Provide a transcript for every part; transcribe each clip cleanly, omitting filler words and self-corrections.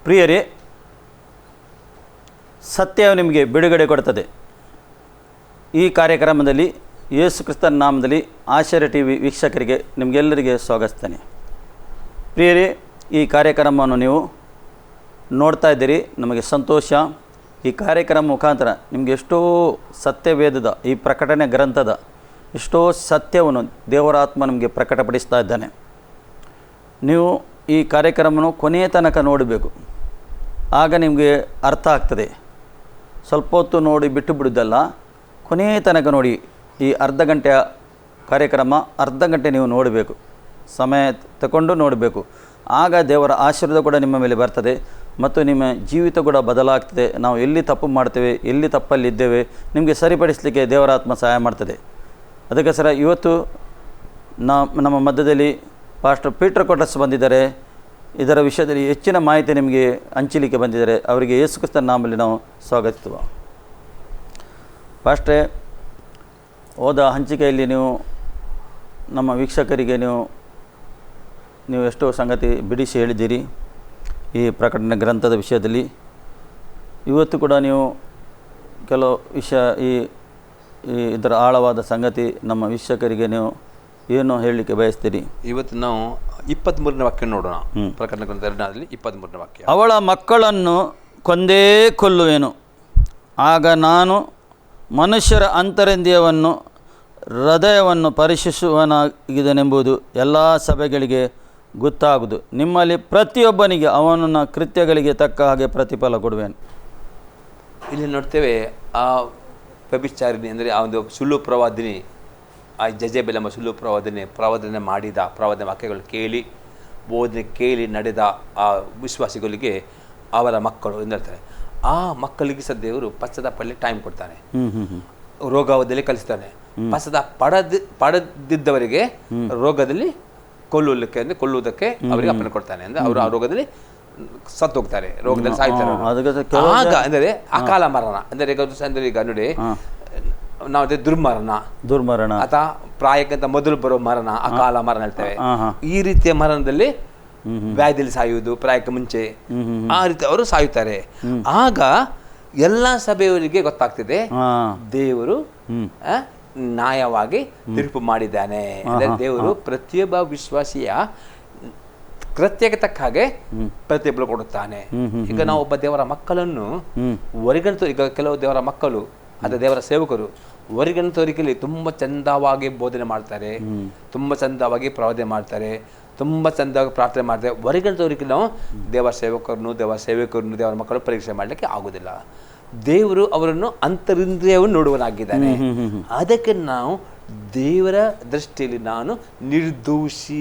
ಪ್ರಿಯರೇ, ಸತ್ಯವು ನಿಮಗೆ ಬಿಡುಗಡೆ ಕೊಡುತ್ತದೆ. ಈ ಕಾರ್ಯಕ್ರಮದಲ್ಲಿ ಯೇಸು ಕ್ರಿಸ್ತನ ನಾಮದಲ್ಲಿ ಆಶ್ಚರ್ಯ ಟಿವಿ ವೀಕ್ಷಕರಿಗೆ ನಿಮಗೆಲ್ಲರಿಗೆ ಸ್ವಾಗತಿಸ್ತೇನೆ. ಪ್ರಿಯರೇ, ಈ ಕಾರ್ಯಕ್ರಮವನ್ನು ನೀವು ನೋಡ್ತಾ ಇದ್ದೀರಿ, ನಮಗೆ ಸಂತೋಷ. ಈ ಕಾರ್ಯಕ್ರಮ ಮುಖಾಂತರ ನಿಮಗೆ ಎಷ್ಟೋ ಸತ್ಯವೇದದ ಈ ಪ್ರಕಟಣೆ ಗ್ರಂಥದ ಎಷ್ಟೋ ಸತ್ಯವನ್ನು ದೇವರಾತ್ಮ ನಮಗೆ ಪ್ರಕಟಪಡಿಸ್ತಾ ಇದ್ದಾನೆ. ನೀವು ಈ ಕಾರ್ಯಕ್ರಮವನ್ನು ಕೊನೆಯ ತನಕ ನೋಡಬೇಕು, ಆಗ ನಿಮಗೆ ಅರ್ಥ ಆಗ್ತದೆ. ಸ್ವಲ್ಪ ಹೊತ್ತು ನೋಡಿ ಬಿಟ್ಟು ಬಿಡೋದಲ್ಲ, ಕೊನೆಯ ತನಕ ನೋಡಿ. ಈ ಅರ್ಧ ಗಂಟೆಯ ಕಾರ್ಯಕ್ರಮ ಅರ್ಧ ಗಂಟೆ ನೀವು ನೋಡಬೇಕು, ಸಮಯ ತಗೊಂಡು ನೋಡಬೇಕು. ಆಗ ದೇವರ ಆಶೀರ್ವಾದ ಕೂಡ ನಿಮ್ಮ ಮೇಲೆ ಬರ್ತದೆ ಮತ್ತು ನಿಮ್ಮ ಜೀವಿತ ಕೂಡ ಬದಲಾಗ್ತದೆ. ನಾವು ಎಲ್ಲಿ ತಪ್ಪು ಮಾಡ್ತೇವೆ, ಎಲ್ಲಿ ತಪ್ಪಲ್ಲಿದ್ದೇವೆ, ನಿಮಗೆ ಸರಿಪಡಿಸಲಿಕ್ಕೆ ದೇವರಾತ್ಮ ಸಹಾಯ ಮಾಡ್ತದೆ. ಅದಕ್ಕೋಸ್ಕರ ಇವತ್ತು ನಮ್ಮ ಮಧ್ಯದಲ್ಲಿ ಪಾಸ್ಟರ್ ಪೀಟರ್ ಕೊಟರ್ಸ್ ಬಂದಿದ್ದಾರೆ. ಇದರ ವಿಷಯದಲ್ಲಿ ಹೆಚ್ಚಿನ ಮಾಹಿತಿ ನಿಮಗೆ ಹಂಚಲಿಕ್ಕೆ ಬಂದಿದ್ದಾರೆ. ಅವರಿಗೆ ಯೇಸು ಕ್ರಿಸ್ತನ ನಾಮದಲ್ಲಿ ನಾವು ಸ್ವಾಗತಿಸುವ. ಪಾಸ್ಟ್ರೇ, ಹೋದ ಹಂಚಿಕೆಯಲ್ಲಿ ನೀವು ನಮ್ಮ ವೀಕ್ಷಕರಿಗೆ ನೀವು ಎಷ್ಟೋ ಸಂಗತಿ ಬಿಡಿಸಿ ಹೇಳಿದ್ದೀರಿ ಈ ಪ್ರಕಟಣೆ ಗ್ರಂಥದ ವಿಷಯದಲ್ಲಿ. ಇವತ್ತು ಕೂಡ ನೀವು ಕೆಲವು ವಿಷಯ ಇದರ ಆಳವಾದ ಸಂಗತಿ ನಮ್ಮ ವೀಕ್ಷಕರಿಗೆ ನೀವು ಏನು ಹೇಳಲಿಕ್ಕೆ ಬಯಸ್ತೀರಿ? ಇವತ್ತು ನಾವು 23ನೇ ವಾಕ್ಯ ನೋಡೋಣ. ಪ್ರಕಟಣೆ ಗ್ರಂಥ 2ರಲ್ಲಿ 23ನೇ ವಾಕ್ಯ. ಅವಳ ಮಕ್ಕಳನ್ನು ಕೊಂದೇ ಕೊಲ್ಲುವೆನು, ಆಗ ನಾನು ಮನುಷ್ಯರ ಅಂತರಂದ್ಯವನ್ನು ಹೃದಯವನ್ನು ಪರೀಕ್ಷಿಸುವನಾಗಿದೆನೆಂಬುದು ಎಲ್ಲ ಸಭೆಗಳಿಗೆ ಗೊತ್ತಾಗುವುದು. ನಿಮ್ಮಲ್ಲಿ ಪ್ರತಿಯೊಬ್ಬನಿಗೆ ಅವನ ಕೃತ್ಯಗಳಿಗೆ ತಕ್ಕ ಹಾಗೆ ಪ್ರತಿಫಲ ಕೊಡುವೆನು. ಇಲ್ಲಿ ನೋಡ್ತೇವೆ, ಆ ವ್ಯಭಿಚಾರಿಣಿ ಅಂದರೆ ಆ ಒಂದು ಸುಳ್ಳು ಪ್ರವಾದಿನಿ, ಆ ಜಜೆಬೆಲ್ ಎಂಬ ಸುಳ್ಳು ಪ್ರವಾದನೆ ಮಾಡಿದ ಪ್ರವಾದನೆ ವಾಕ್ಯಗಳು ಬೋಧನೆ ಕೇಳಿ ನಡೆದ ಆ ವಿಶ್ವಾಸಿಗಳಿಗೆ ಅವರ ಮಕ್ಕಳು ಎಂದಿರ್ತಾರೆ. ಆ ಮಕ್ಕಳಿಗೆ ಸಹ ದೇವರು ಪಶ್ಚಾತ್ತಾಪದಲ್ಲಿ ಟೈಮ್ ಕೊಡ್ತಾನೆ, ರೋಗದಲ್ಲಿ ಕಲಿಸ್ತಾನೆ. ಪಡೆದಿದ್ದವರಿಗೆ ರೋಗದಲ್ಲಿ ಕೊಲ್ಲುವುದಕ್ಕೆ ಅವರಿಗೆ ಅಪ್ಪಣೆ ಕೊಡ್ತಾನೆ. ಅಂದ್ರೆ ಅವರು ಆ ರೋಗದಲ್ಲಿ ಸತ್ತು ಹೋಗ್ತಾರೆ, ರೋಗದಲ್ಲಿ ಸಾಯ್ತಾರೆ. ಆಗ ಅಂದರೆ ಅಕಾಲ ಮರಣ ಅಂದರೆ ಈಗ ನೋಡಿ, ನಾವು ದುರ್ಮರಣ ಅಥವಾ ಪ್ರಾಯಕ್ಕಿಂತ ಮೊದಲು ಬರೋ ಮರಣ, ಅಕಾಲ ಮರಣ ಹೇಳ್ತೇವೆ. ಈ ರೀತಿಯ ಮರಣದಲ್ಲಿ ವ್ಯಾಧಿಯಲ್ಲಿ ಸಾಯುವುದು, ಪ್ರಾಯಕ್ಕೆ ಮುಂಚೆ ಆ ರೀತಿ ಅವರು ಸಾಯುತ್ತಾರೆ. ಆಗ ಎಲ್ಲ ಸಭೆಯವರಿಗೆ ಗೊತ್ತಾಗ್ತಿದೆ ದೇವರು ನ್ಯಾಯವಾಗಿ ತೀರ್ಪು ಮಾಡಿದ್ದಾನೆ. ಅಂದರೆ ದೇವರು ಪ್ರತಿಯೊಬ್ಬ ವಿಶ್ವಾಸಿಯ ಕೃತ್ಯಕ್ಕೆ ತಕ್ಕ ಹಾಗೆ ಪ್ರತಿಫಲ ಕೊಡುತ್ತಾನೆ. ಈಗ ನಾವು ಒಬ್ಬ ದೇವರ ಮಕ್ಕಳನ್ನು ಹೊರಗಂತೂ, ಈಗ ಕೆಲವು ದೇವರ ಮಕ್ಕಳು ಅಥವಾ ದೇವರ ಸೇವಕರು ಹೊರಗಂತವರಿಗೆಲ್ಲಿ ತುಂಬ ಚಂದವಾಗಿ ಬೋಧನೆ ಮಾಡ್ತಾರೆ, ತುಂಬ ಚಂದವಾಗಿ ಪ್ರವಾದನೆ ಮಾಡ್ತಾರೆ, ತುಂಬ ಚಂದವಾಗಿ ಪ್ರಾರ್ಥನೆ ಮಾಡ್ತಾರೆ. ಹೊರಗಂತವರಿಗೆ ನಾವು ದೇವರ ಸೇವಕರನ್ನು ದೇವರ ಮಕ್ಕಳು ಪರೀಕ್ಷೆ ಮಾಡಲಿಕ್ಕೆ ಆಗುವುದಿಲ್ಲ. ದೇವರು ಅವರನ್ನು ಅಂತರಿಂದ್ರಿಯವನ್ನು ನೋಡುವನಾಗಿದ್ದಾನೆ. ಅದಕ್ಕೆ ನಾವು ದೇವರ ದೃಷ್ಟಿಯಲ್ಲಿ ನಾನು ನಿರ್ದೋಷಿ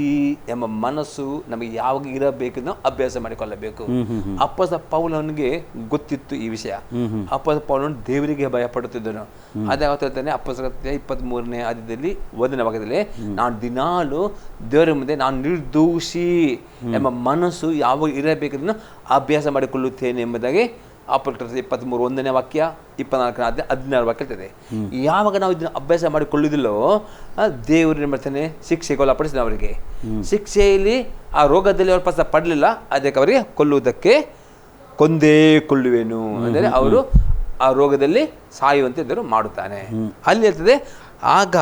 ಎಂಬ ಮನಸ್ಸು ನಮಗೆ ಯಾವಾಗ ಇರಬೇಕು ನಾವು ಅಭ್ಯಾಸ ಮಾಡಿಕೊಳ್ಳಬೇಕು. ಅಪ್ಪಸ ಪೌಲನಿಗೆ ಗೊತ್ತಿತ್ತು ಈ ವಿಷಯ. ಅಪ್ಪಸ ಪೌಲನು ದೇವರಿಗೆ ಭಯಪಡುತ್ತಿದ್ದನು. ಅದೇ ಹೇಳ್ತಾನೆ ಅಪ್ಪಸ 23ನೇ ಅಧ್ಯಾಯದಲ್ಲಿ 1ನೇ ಭಾಗದಲ್ಲಿ, ನಾನು ದಿನಾಲು ದೇವರ ಮುಂದೆ ನಾನು ನಿರ್ದೋಷಿ ಎಂಬ ಮನಸ್ಸು ಯಾವಾಗ ಇರಬೇಕನ್ನು ಅಭ್ಯಾಸ ಮಾಡಿಕೊಳ್ಳುತ್ತೇನೆ ಎಂಬುದಾಗಿ ಅಪೊಸ್ತಲರ 23 1ನೇ ವಾಕ್ಯ 24ನೇ ಅಧ್ಯಾಯ 16 ವಾಕ್ಯ ಇರ್ತದೆ. ಯಾವಾಗ ನಾವು ಇದನ್ನು ಅಭ್ಯಾಸ ಮಾಡಿಕೊಳ್ಳುವುದಿಲ್ಲೋ ದೇವರು ಏನು ಮಾಡ್ತಾನೆ, ಶಿಕ್ಷೆಗೆ ಒಳಪಡಿಸಿದ ಅವರಿಗೆ. ಶಿಕ್ಷೆಯಲ್ಲಿ ಆ ರೋಗದಲ್ಲಿ ಅವರು ಪಸ ಪಡಲಿಲ್ಲ, ಅದಕ್ಕೆ ಅವರಿಗೆ ಕೊಂದೇ ಕೊಳ್ಳುವೆನು ಅಂದರೆ ಅವರು ಆ ರೋಗದಲ್ಲಿ ಸಾಯುವಂತೆ ದೇವರು ಮಾಡುತ್ತಾನೆ. ಅಲ್ಲಿ ಇರ್ತದೆ, ಆಗ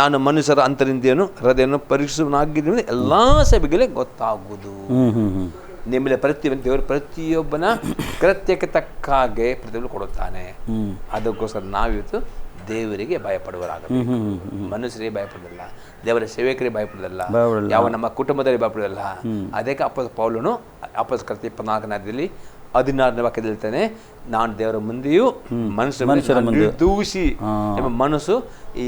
ನಾನು ಮನುಷ್ಯರ ಅಂತರಿಂದ್ರಿಯವನ್ನು ಹೃದಯವನ್ನು ಪರೀಕ್ಷಿಸುವನಾಗಿದ್ದೇನೆ, ಎಲ್ಲ ಸಭೆಗಳಿಗೆ ಗೊತ್ತಾಗುವುದು. ನಿಮ್ಮಲ್ಲಿ ದೇವರು ಪ್ರತಿಯೊಬ್ಬನ ಕೃತ್ಯಕ್ಕೆ ತಕ್ಕ ಹಾಗೆ ಪ್ರತಿಫಲ ಕೊಡುತ್ತಾನೆ. ಅದಕ್ಕೋಸ್ಕರ ನಾವಿವತ್ತು ದೇವರಿಗೆ ಭಯಪಡುವರಾಗಬೇಕು. ಮನುಷ್ಯರಿಗೆ ಭಯಪಡೋದಿಲ್ಲ, ದೇವರ ಸೇವಕರಿಗೆ ಭಯಪಡೋದಿಲ್ಲ, ಯಾವ ನಮ್ಮ ಕುಟುಂಬದಲ್ಲಿ ಭಯಪಡೋದಿಲ್ಲ. ಅದಕ್ಕೆ ಪೌಲನು ಅಪೊಸ್ತಲರ 24ನೇ ಅಧ್ಯಾಯದಲ್ಲಿ 16ನೇ ವಾಕ್ಯದಲ್ಲಿ ಹೇಳ್ತಾನೆ, ನಾನು ದೇವರ ಮುಂದೆಯೂ ಮನುಷ್ಯರ ನಿರ್ದೋಷಿ ಎಂಬ ಮನಸ್ಸು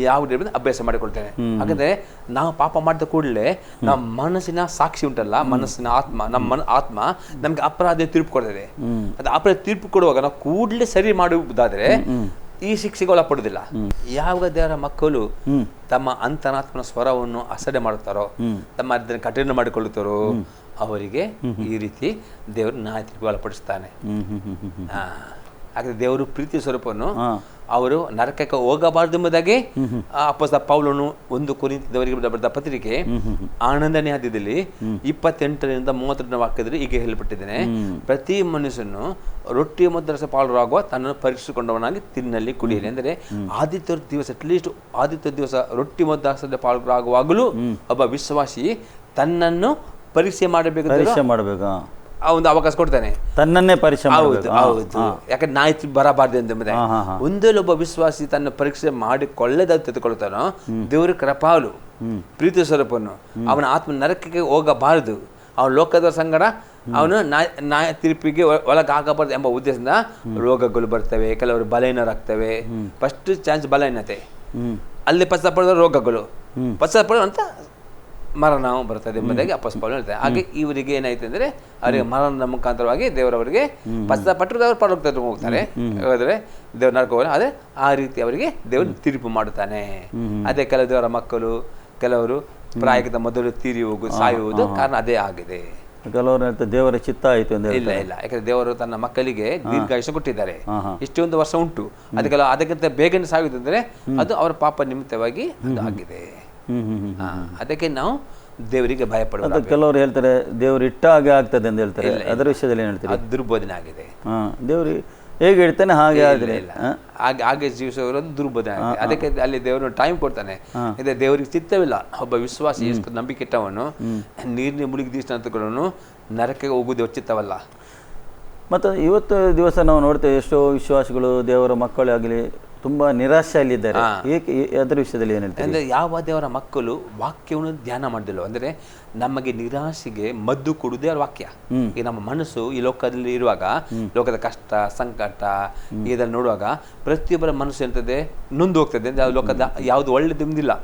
ಯಾವ ಅಭ್ಯಾಸ ಮಾಡಿಕೊಳ್ತೇನೆ. ಹಾಗಾದ್ರೆ ನಾವು ಪಾಪ ಮಾಡಿದ ಕೂಡಲೇ ನಮ್ಮ ಮನಸ್ಸಿನ ಸಾಕ್ಷಿ ಉಂಟಲ್ಲ, ಮನಸ್ಸಿನ ನಮ್ಮ ಆತ್ಮ ನಮ್ಗೆ ಅಪರಾಧ ತೀರ್ಪು ಕೊಡ್ತದೆ. ಅದು ಅಪರಾಧ ತೀರ್ಪು ಕೊಡುವಾಗ ನಾವು ಕೂಡಲೇ ಸರಿ ಮಾಡುವುದಾದ್ರೆ ಈ ಶಿಕ್ಷೆಗೆ ಒಳಪಡುವುದಿಲ್ಲ. ಯಾವಾಗ ದೇವರ ಮಕ್ಕಳು ತಮ್ಮ ಅಂತರಾತ್ಮನ ಸ್ವರವನ್ನು ಅಸಡೆ ಮಾಡುತ್ತಾರೋ, ತಮ್ಮ ಅದನ್ನು ಕಠಿಣ ಮಾಡಿಕೊಳ್ಳುತ್ತಾರೋ, ಅವರಿಗೆ ಈ ರೀತಿ ದೇವರು ನ್ಯಾಯ ತೀರ್ಪಿಗೆ ಒಳಪಡಿಸ್ತಾನೆ. ಹಾಗಾದ್ರೆ ದೇವರು ಪ್ರೀತಿ ಸ್ವರೂಪವನ್ನು ಅವರು ನರಕಕ್ಕೆ ಹೋಗಬಾರದು ಎಂಬುದಾಗಿ ಅಪೊಸ್ತಲ ಪೌಲನು 1 ಕೊರಿಂಥದವರಿಗೆ ಬರೆದ ಪತ್ರಿಕೆ 11ನೇ ಅಧ್ಯಾಯದಲ್ಲಿ 28ರಿಂದ 32ನೇ ವಾಕ್ಯದಲ್ಲಿ ಹೀಗೆ ಹೇಳಲ್ಪಟ್ಟಿದ್ದೇನೆ, ಪ್ರತಿ ಮನುಷ್ಯನು ರೊಟ್ಟಿ ಮತ್ತು ರಸ ಪಾಲುರಾಗುವ ತನ್ನನ್ನು ಪರೀಕ್ಷಿಸಿಕೊಂಡವನಾಗಿ ತಿನ್ನಲಿ ಕುಡಿಯಲಿ. ಅಂದರೆ ಆದಿತ್ಯ ದಿವಸ ಅಟ್ಲೀಸ್ಟ್ ಆದಿತ್ಯ ದಿವಸ ರೊಟ್ಟಿ ಮತ್ತು ರಸದ ಪಾಲುರಾಗುವಾಗಲೂ ಒಬ್ಬ ವಿಶ್ವಾಸಿ ತನ್ನನ್ನು ಪರೀಕ್ಷೆ ಮಾಡಬೇಕು, ಆ ಒಂದು ಅವಕಾಶ ಕೊಡ್ತಾನೆ, ತನ್ನನ್ನೇ ಪರೀಕ್ಷೆ. ಹೌದು, ಯಾಕಂದ್ರೆ ನಾಯಿ ಬರಬಾರ್ದು ಎಂಬುದೇ. ಒಂದೇಲಿ ಒಬ್ಬ ವಿಶ್ವಾಸಿ ತನ್ನ ಪರೀಕ್ಷೆ ಮಾಡಿಕೊಳ್ಳದ ತೆಗೆದುಕೊಳ್ತಾನೋ, ದೇವರ ಕೃಪಾಲು ಪ್ರೀತಿ ಸ್ವರೂಪವನ್ನು ಅವನ ಆತ್ಮ ನರಕಕ್ಕೆ ಹೋಗಬಾರದು, ಅವನ ಲೋಕದ ಸಂಗಡ ಅವನು ನ್ಯಾಯ ತೀರ್ಪಿಗೆ ಒಳಗಾಗಬಾರ್ದು ಎಂಬ ಉದ್ದೇಶದಿಂದ ರೋಗಗಳು ಬರ್ತವೆ, ಕೆಲವರು ಬಲಹೀನರಾಗ್ತವೆ. ಫಸ್ಟ್ ಚಾನ್ಸ್ ಬಲಹೀನತೆ, ಅಲ್ಲಿ ಪಶ್ಚಾತ್ತಾಪದ ರೋಗಗಳು, ಪಶ್ಚಾತ್ತಾಪ ಅಂತ ಮರಣ ಬರ್ತದೆ ಎಂಬುದಾಗಿ ಅಪೊಸ್ತಲ ಪೌಲನು ಹೇಳ್ತಾರೆ. ಹಾಗೆ ಇವರಿಗೆ ಏನಾಯ್ತು ಅಂದರೆ ಅವರಿಗೆ ಮರಣದ ಮುಖಾಂತರವಾಗಿ ದೇವರವರಿಗೆ ಪಶ್ಚಾತ್ತಾಪಟ್ಟರು ದೇವರು ಪರಲೋಕಕ್ಕೆ ಹೋಗ್ತಾರೆ, ಹೋದರೆ ದೇವ್ರ ನರಕ ಹೋಗಲ್ಲ. ಅದೇ ಆ ರೀತಿ ಅವರಿಗೆ ದೇವರು ತೀರ್ಪು ಮಾಡುತ್ತಾನೆ. ಅದೇ ಕೆಲವು ದೇವರ ಮಕ್ಕಳು ಕೆಲವರು ಪ್ರಾಯಕ್ಕಿಂತ ಮೊದಲು ತೀರಿ ಸಾಯುವುದು ಕಾರಣ ಅದೇ ಆಗಿದೆ. ಕೆಲವರು ದೇವರ ಚಿತ್ತ ಆಯಿತು ಅಂತ ಇಲ್ಲ, ಯಾಕಂದ್ರೆ ದೇವರು ತನ್ನ ಮಕ್ಕಳಿಗೆ ದೀರ್ಘಾಯುಷ್ಯ ಕೊಟ್ಟಿದ್ದಾರೆ, ಇಷ್ಟೊಂದು ವರ್ಷ ಉಂಟು, ಅದಕ್ಕೆಲ್ಲ ಅದಕ್ಕಿಂತ ಬೇಗನೆ ಸಾಯುವುದು ಅಂದರೆ ಅದು ಅವರ ಪಾಪ ನಿಮಿತ್ತವಾಗಿ ಅದು ಆಗಿದೆ. ಅದಕ್ಕೆ ನಾವು ದೇವರಿಗೆ ಭಯಪಡೋದು. ಕೆಲವರು ಹೇಳ್ತಾರೆ ದೇವರು ಇಟ್ಟ ಹಾಗೆ ಆಗ್ತದೆ ಅಂತ ಹೇಳ್ತಾರೆ, ಅದರ ವಿಷಯದಲ್ಲಿ ಏನು ಹೇಳ್ತಾರೆ? ಅದು ದುರ್ಬೋಧನೆ ಆಗಿದೆ. ದೇವರು ಹೇಗೆ ಇಡ್ತಾನೆ ಹಾಗೆ ಆದರೆ ಹಾಗೆ ಜೀವಿಸೋರು ದುರ್ಬೋಧನೆ ಆಗಿದೆ. ಅದಕ್ಕೆ ಅಲ್ಲಿ ದೇವರು ಟೈಮ್ ಕೊಡ್ತಾನೆ. ಇದೆ ದೇವರಿಗೆ ಚಿತ್ತವಿಲ್ಲ ಒಬ್ಬ ವಿಶ್ವಾಸಿ ನಂಬಿಕೆ ಇಟ್ಟವನು ನೀರಿನ ಮುಳುಗಿ ದೀಕ್ಷಾಂತಗಳನ್ನು ನರಕಕ್ಕೆ ಹೋಗುವುದು ಚಿತ್ತವಲ್ಲ. ಮತ್ತು ಇವತ್ತು ದಿವಸ ನಾವು ನೋಡ್ತೇವೆ ಎಷ್ಟೋ ವಿಶ್ವಾಸಿಗಳು ದೇವರ ಮಕ್ಕಳಾಗಲಿ ತುಂಬ ನಿರಾಶೆಯಲ್ಲಿದ್ದಾರೆ. ಏಕೆ ಅದರ ವಿಷಯದಲ್ಲಿ ಏನು ಹೇಳ್ತಾರೆ? ಅಂದರೆ ಯಾವ ದೇವರ ಮಕ್ಕಳು ವಾಕ್ಯವನ್ನು ಧ್ಯಾನ ಮಾಡಿದಿಲ್ಲ, ಅಂದರೆ ನಮಗೆ ನಿರಾಶೆಗೆ ಮದ್ದು ಕೊಡುವುದೇ ಅವರ ವಾಕ್ಯ. ಈ ನಮ್ಮ ಮನಸ್ಸು ಈ ಲೋಕದಲ್ಲಿ ಇರುವಾಗ, ಲೋಕದ ಕಷ್ಟ ಸಂಕಟ ಇದನ್ನು ನೋಡುವಾಗ ಪ್ರತಿಯೊಬ್ಬರ ಮನಸ್ಸು ಎಂತದೆ ನೊಂದು ಹೋಗ್ತದೆ. ಲೋಕದ ಯಾವುದು ಒಳ್ಳೆದಿಲ್ಲ,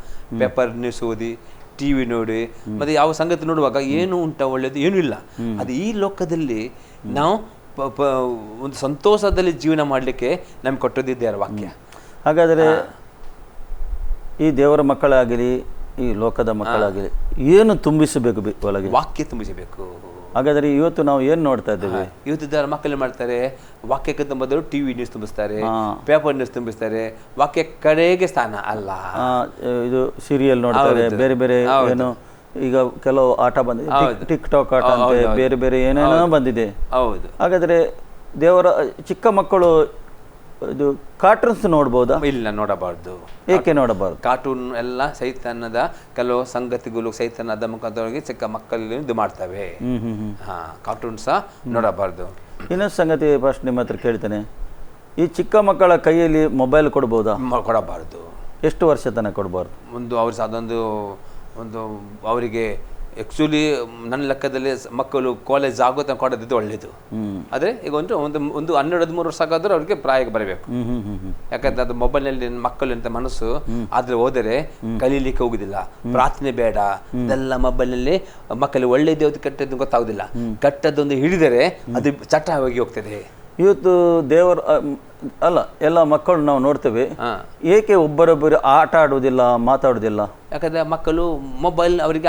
ಪೇಪರ್ ನ್ಯೂಸ್ ಓದಿ, ಟಿವಿ ನೋಡಿ, ಮತ್ತೆ ಯಾವ ಸಂಗತಿ ನೋಡುವಾಗ ಏನು ಉಂಟ ಒಳ್ಳೆಯದು ಏನೂ ಇಲ್ಲ. ಅದು ಈ ಲೋಕದಲ್ಲಿ ನಾವು ಒಂದು ಸಂತೋಷದಲ್ಲಿ ಜೀವನ ಮಾಡಲಿಕ್ಕೆ ನಮ್ಗೆ ಕೊಟ್ಟದಿದ್ದಾರೆ ವಾಕ್ಯ. ಹಾಗಾದರೆ ಈ ದೇವರ ಮಕ್ಕಳಾಗಲಿ ಈ ಲೋಕದ ಮಕ್ಕಳಾಗಲಿ ಏನು ತುಂಬಿಸಬೇಕು ಒಳಗೆ? ವಾಕ್ಯ ತುಂಬಿಸಬೇಕು. ಹಾಗಾದರೆ ಇವತ್ತು ನಾವು ಏನು ನೋಡ್ತಾ ಇದ್ದೇವೆ? ಇವತ್ತು ದೇವರ ಮಕ್ಕಳು ಮಾಡ್ತಾರೆ, ವಾಕ್ಯಕ್ಕಿಂತ ಮೊದಲು ಟಿವಿ ನ್ಯೂಸ್ ತುಂಬಿಸ್ತಾರೆ, ಪೇಪರ್ ನ್ಯೂಸ್ ತುಂಬಿಸ್ತಾರೆ. ವಾಕ್ಯ ಕಡೆಗೆ ಸ್ಥಾನ ಅಲ್ಲ, ಇದು ಸೀರಿಯಲ್ ನೋಡ್ತಾರೆ, ಬೇರೆ ಬೇರೆ ಏನು ಈಗ ಕೆಲವು ಆಟ ಬಂದಿದೆ, ಟಿಕ್ ಟಾಕ್ ಆಟ ಅಂತ ಬೇರೆ ಬೇರೆ ಏನೇನೋ ಬಂದಿದೆ. ಹೌದು. ಹಾಗಾದರೆ ದೇವರ ಚಿಕ್ಕ ಮಕ್ಕಳು ಇದು ಕಾರ್ಟೂನ್ಸ್ ನೋಡ್ಬೋದಾ? ಇಲ್ಲ, ನೋಡಬಾರ್ದು. ಏಕೆ ನೋಡಬಾರ್ದು? ಕಾರ್ಟೂನ್ ಎಲ್ಲ ಸೈತಾನದ ಕೆಲವು ಸಂಗತಿಗಳು ಸೈತಾನದ ಮುಖಾಂತರವಾಗಿ ಚಿಕ್ಕ ಮಕ್ಕಳಿಗೆ ಇದು ಮಾಡ್ತವೆ. ಕಾರ್ಟೂನ್ ಸಹ ನೋಡಬಾರ್ದು. ಇನ್ನೊಂದು ಸಂಗತಿ ಫಸ್ಟ್ ನಿಮ್ಮ ಹತ್ರ ಕೇಳ್ತೇನೆ, ಈ ಚಿಕ್ಕ ಮಕ್ಕಳ ಕೈಯಲ್ಲಿ ಮೊಬೈಲ್ ಕೊಡ್ಬೋದಾ? ಕೊಡಬಾರ್ದು. ಎಷ್ಟು ವರ್ಷ ತನಕ ಕೊಡಬಾರ್ದು? ಒಂದು ಅವರಿಗೆ ಆ್ಯಕ್ಚುಲಿ ನನ್ನ ಲೆಕ್ಕದಲ್ಲಿ ಮಕ್ಕಳು ಕಾಲೇಜ್ ಆಗೋ ತನಕ ಕೊಡೋದಿದ್ದು ಒಳ್ಳೆಯದು. ಆದರೆ ಈಗ ಒಂದು 12-13 ವರ್ಷ ಆಗಾದರೂ ಅವ್ರಿಗೆ ಪ್ರಾಯಕ್ಕೆ ಬರಬೇಕು. ಯಾಕಂದ್ರೆ ಅದು ಮೊಬೈಲ್ನಲ್ಲಿ ಮಕ್ಕಳು ಅಂತ ಮನಸ್ಸು ಆದರೆ ಹೋದರೆ ಕಲೀಲಿಕ್ಕೆ ಹೋಗುದಿಲ್ಲ, ಪ್ರಾರ್ಥನೆ ಬೇಡ, ಇದೆಲ್ಲ ಮೊಬೈಲ್ನಲ್ಲಿ ಮಕ್ಕಳಿಗೆ ಒಳ್ಳೆಯದು ಕೆಟ್ಟದ್ದು ಗೊತ್ತಾಗುದಿಲ್ಲ. ಕೆಟ್ಟದ್ದೊಂದು ಹಿಡಿದರೆ ಅದು ಚಟ ಹೋಗಿ ಹೋಗ್ತದೆ. ಇವತ್ತು ದೇವರ ಅಲ್ಲ ಎಲ್ಲ ಮಕ್ಕಳು ನಾವು ನೋಡ್ತೇವೆ, ಏಕೆ ಒಬ್ಬರೊಬ್ಬರು ಆಟ ಆಡುವುದಿಲ್ಲ, ಮಾತಾಡುವುದಿಲ್ಲ? ಯಾಕಂದ್ರೆ ಮಕ್ಕಳು ಮೊಬೈಲ್ ಅವರಿಗೆ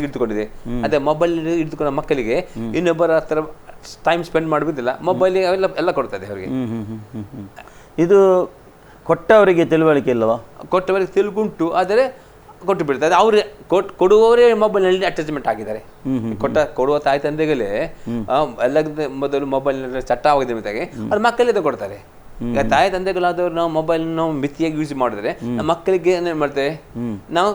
ಇಡ್ದುಕೊಂಡಿದೆ. ಅದೇ ಮೊಬೈಲ್ ಇಡ್ದುಕೊಂಡ ಮಕ್ಕಳಿಗೆ ಇನ್ನೊಬ್ಬರ ಹತ್ರ ಟೈಮ್ ಸ್ಪೆಂಡ್ ಮಾಡುವುದಿಲ್ಲ, ಮೊಬೈಲ್ ಎಲ್ಲ ಕೊಡ್ತದೆ ಅವರಿಗೆ. ಇದು ಕೊಟ್ಟವರಿಗೆ ತಿಳುವಳಿಕೆ ಇಲ್ಲವಾ? ಕೊಟ್ಟವರಿಗೆ ತಿಳುಗುಂಟು, ಆದರೆ ಕೊಟ್ಟು ಬಿಡ್ತಾರೆ. ಅವ್ರಿಗೆ ಕೊಡುವವರೇ ಮೊಬೈಲ್ನಲ್ಲಿ ಅಟ್ಯಾಚ್ಮೆಂಟ್ ಆಗಿದ್ದಾರೆ. ಕೊಡುವ ತಾಯಿ ತಂದೆಗಳೇ ಎಲ್ಲದ ಮೊದಲು ಮೊಬೈಲ್ ಚಟ್ಟ ಆಗಿದೆ ಮಿತಾಗೆ ಅದು ಮಕ್ಕಳಿಗೆ ಕೊಡ್ತಾರೆ. ಈಗ ತಾಯಿ ತಂದೆಗಳಾದವ್ರು ನಾವು ಮೊಬೈಲ್ ನಾವು ಮಿತಿಯಾಗಿ ಯೂಸ್ ಮಾಡಿದ್ರೆ ನಮ್ಮ ಮಕ್ಕಳಿಗೆ ಏನೇನು ಮಾಡ್ತೇವೆ, ನಾವು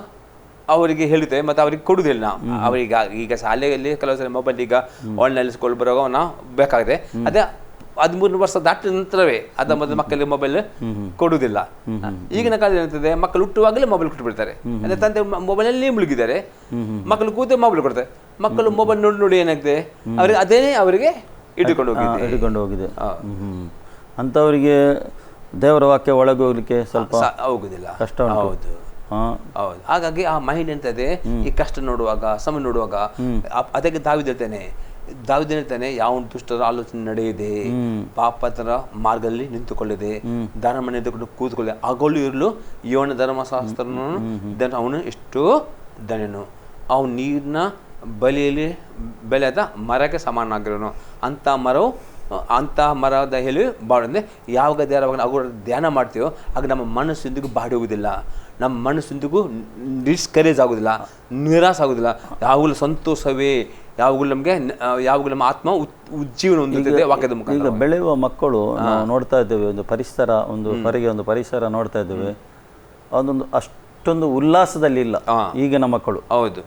ಅವರಿಗೆ ಹೇಳ್ತೇವೆ ಮತ್ತು ಅವ್ರಿಗೆ ಕೊಡುವುದಿಲ್ಲ. ನಾವು ಅವರಿಗೆ ಈಗ ಶಾಲೆಯಲ್ಲಿ ಕೆಲವು ಸಲ ಮೊಬೈಲ್ ಈಗ ಆನ್ಲೈನ್ ಸ್ಕೂಲ್ ಬರುವಾಗ ನಾವು ಬೇಕಾಗಿದೆ. ಅದೇ 13 ವರ್ಷ ದಾಟಿದ ನಂತರವೇ ಅದ ಮೊದಲು ಮಕ್ಕಳಿಗೆ ಮೊಬೈಲ್ ಕೊಡುವುದಿಲ್ಲ. ಈಗಿನ ಕಾಲದಲ್ಲಿ ಏನಾಗ್ತದೆ, ಮಕ್ಕಳು ಹುಟ್ಟುವಾಗಲೇ ಮೊಬೈಲ್ ಕೊಟ್ಟು ಬಿಡ್ತಾರೆ. ಅದೇ ತಂದೆ ಮೊಬೈಲಲ್ಲಿ ಮುಳುಗಿದ್ದಾರೆ, ಮಕ್ಕಳು ಕೂತು ಮೊಬೈಲ್ ಕೊಡ್ತಾರೆ. ಮಕ್ಕಳು ಮೊಬೈಲ್ ನೋಡಿ ನೋಡಿ ಏನಾಗ್ತದೆ, ಅವರಿಗೆ ಅದೇನೇ ಅವರಿಗೆ ಹಿಡಿದುಕೊಂಡು ಹೋಗಿದೆ. ಅಂಥವರಿಗೆ ದೇವರ ವಾಕ್ಯ ಒಳಗೋಗ್ಲಿಕ್ಕೆ ಸ್ವಲ್ಪ ಹೋಗುದಿಲ್ಲ, ಕಷ್ಟ. ಹೌದು ಹೌದು. ಹಾಗಾಗಿ ಆ ಮೈಂಡ್ ಎಂತದೆ, ಈ ಕಷ್ಟ ನೋಡುವಾಗ ಸಮಯ ನೋಡುವಾಗ ಅದಕ್ಕೆ ದಾವಿದಿರ್ತೇನೆ, ದಾವೀದ ಹೇಳ್ತಾನೆ, ಯಾವ ದುಷ್ಟರ ಆಲೋಚನೆ ನಡೆಯದೆ ಪಾಪತರ ಮಾರ್ಗದಲ್ಲಿ ನಿಂತುಕೊಳ್ಳದೆ ದಾನ ಮನೆ ಎದ್ದುಕೊಂಡು ಕೂತ್ಕೊಳ್ಳದೆ ಆಗಲು ಇರಲು ಇವನ ಧರ್ಮಶಾಸ್ತ್ರನು ಅವನು ಎಷ್ಟು ಧನ್ಯನು, ಅವನು ನೀರಿನ ಬಲಿಯಲ್ಲಿ ಬೆಳೆದ ಮರಕ್ಕೆ ಸಮಾನವಾಗಿರೋನು. ಅಂಥ ಮರದ ಎಲೆ ಬಾಡಂದ್ರೆ ಯಾವಾಗ ದೇವರವಾಗ ನಾವು ಧ್ಯಾನ ಮಾಡ್ತೀವೋ ಆಗ ನಮ್ಮ ಮನಸ್ಸು ಎಂದಿಗೂ ಬಾಡಿ ಹೋಗುವುದಿಲ್ಲ, ನಮ್ಮ ಮನಸ್ಸು ಎಂದಿಗೂ ಡಿಸ್ಕರೇಜ್ ಆಗೋದಿಲ್ಲ, ನಿರಾಸೆ ಆಗೋದಿಲ್ಲ. ಯಾವಾಗಲೂ ಸಂತೋಷವೇ, ಯಾವಾಗಲೂ ನಮ್ಮ ಆತ್ಮ ಉಜ್ಜೀವನ ಹೊಂದುತ್ತದೆ ವಾಕ್ಯದ ಮುಖಾಂತರ. ಈಗ ಬೆಳೆಯುವ ಮಕ್ಕಳು ನಾವು ನೋಡ್ತಾ ಇದ್ದೇವೆ, ಒಂದು ಹೊರಗೆ ಒಂದು ಪರಿಸರ ನೋಡ್ತಾ ಇದ್ದೇವೆ, ಅದೊಂದು ಅಷ್ಟೊಂದು ಉಲ್ಲಾಸದಲ್ಲಿ ಇಲ್ಲ ಈಗಿನ ಮಕ್ಕಳು. ಹೌದು.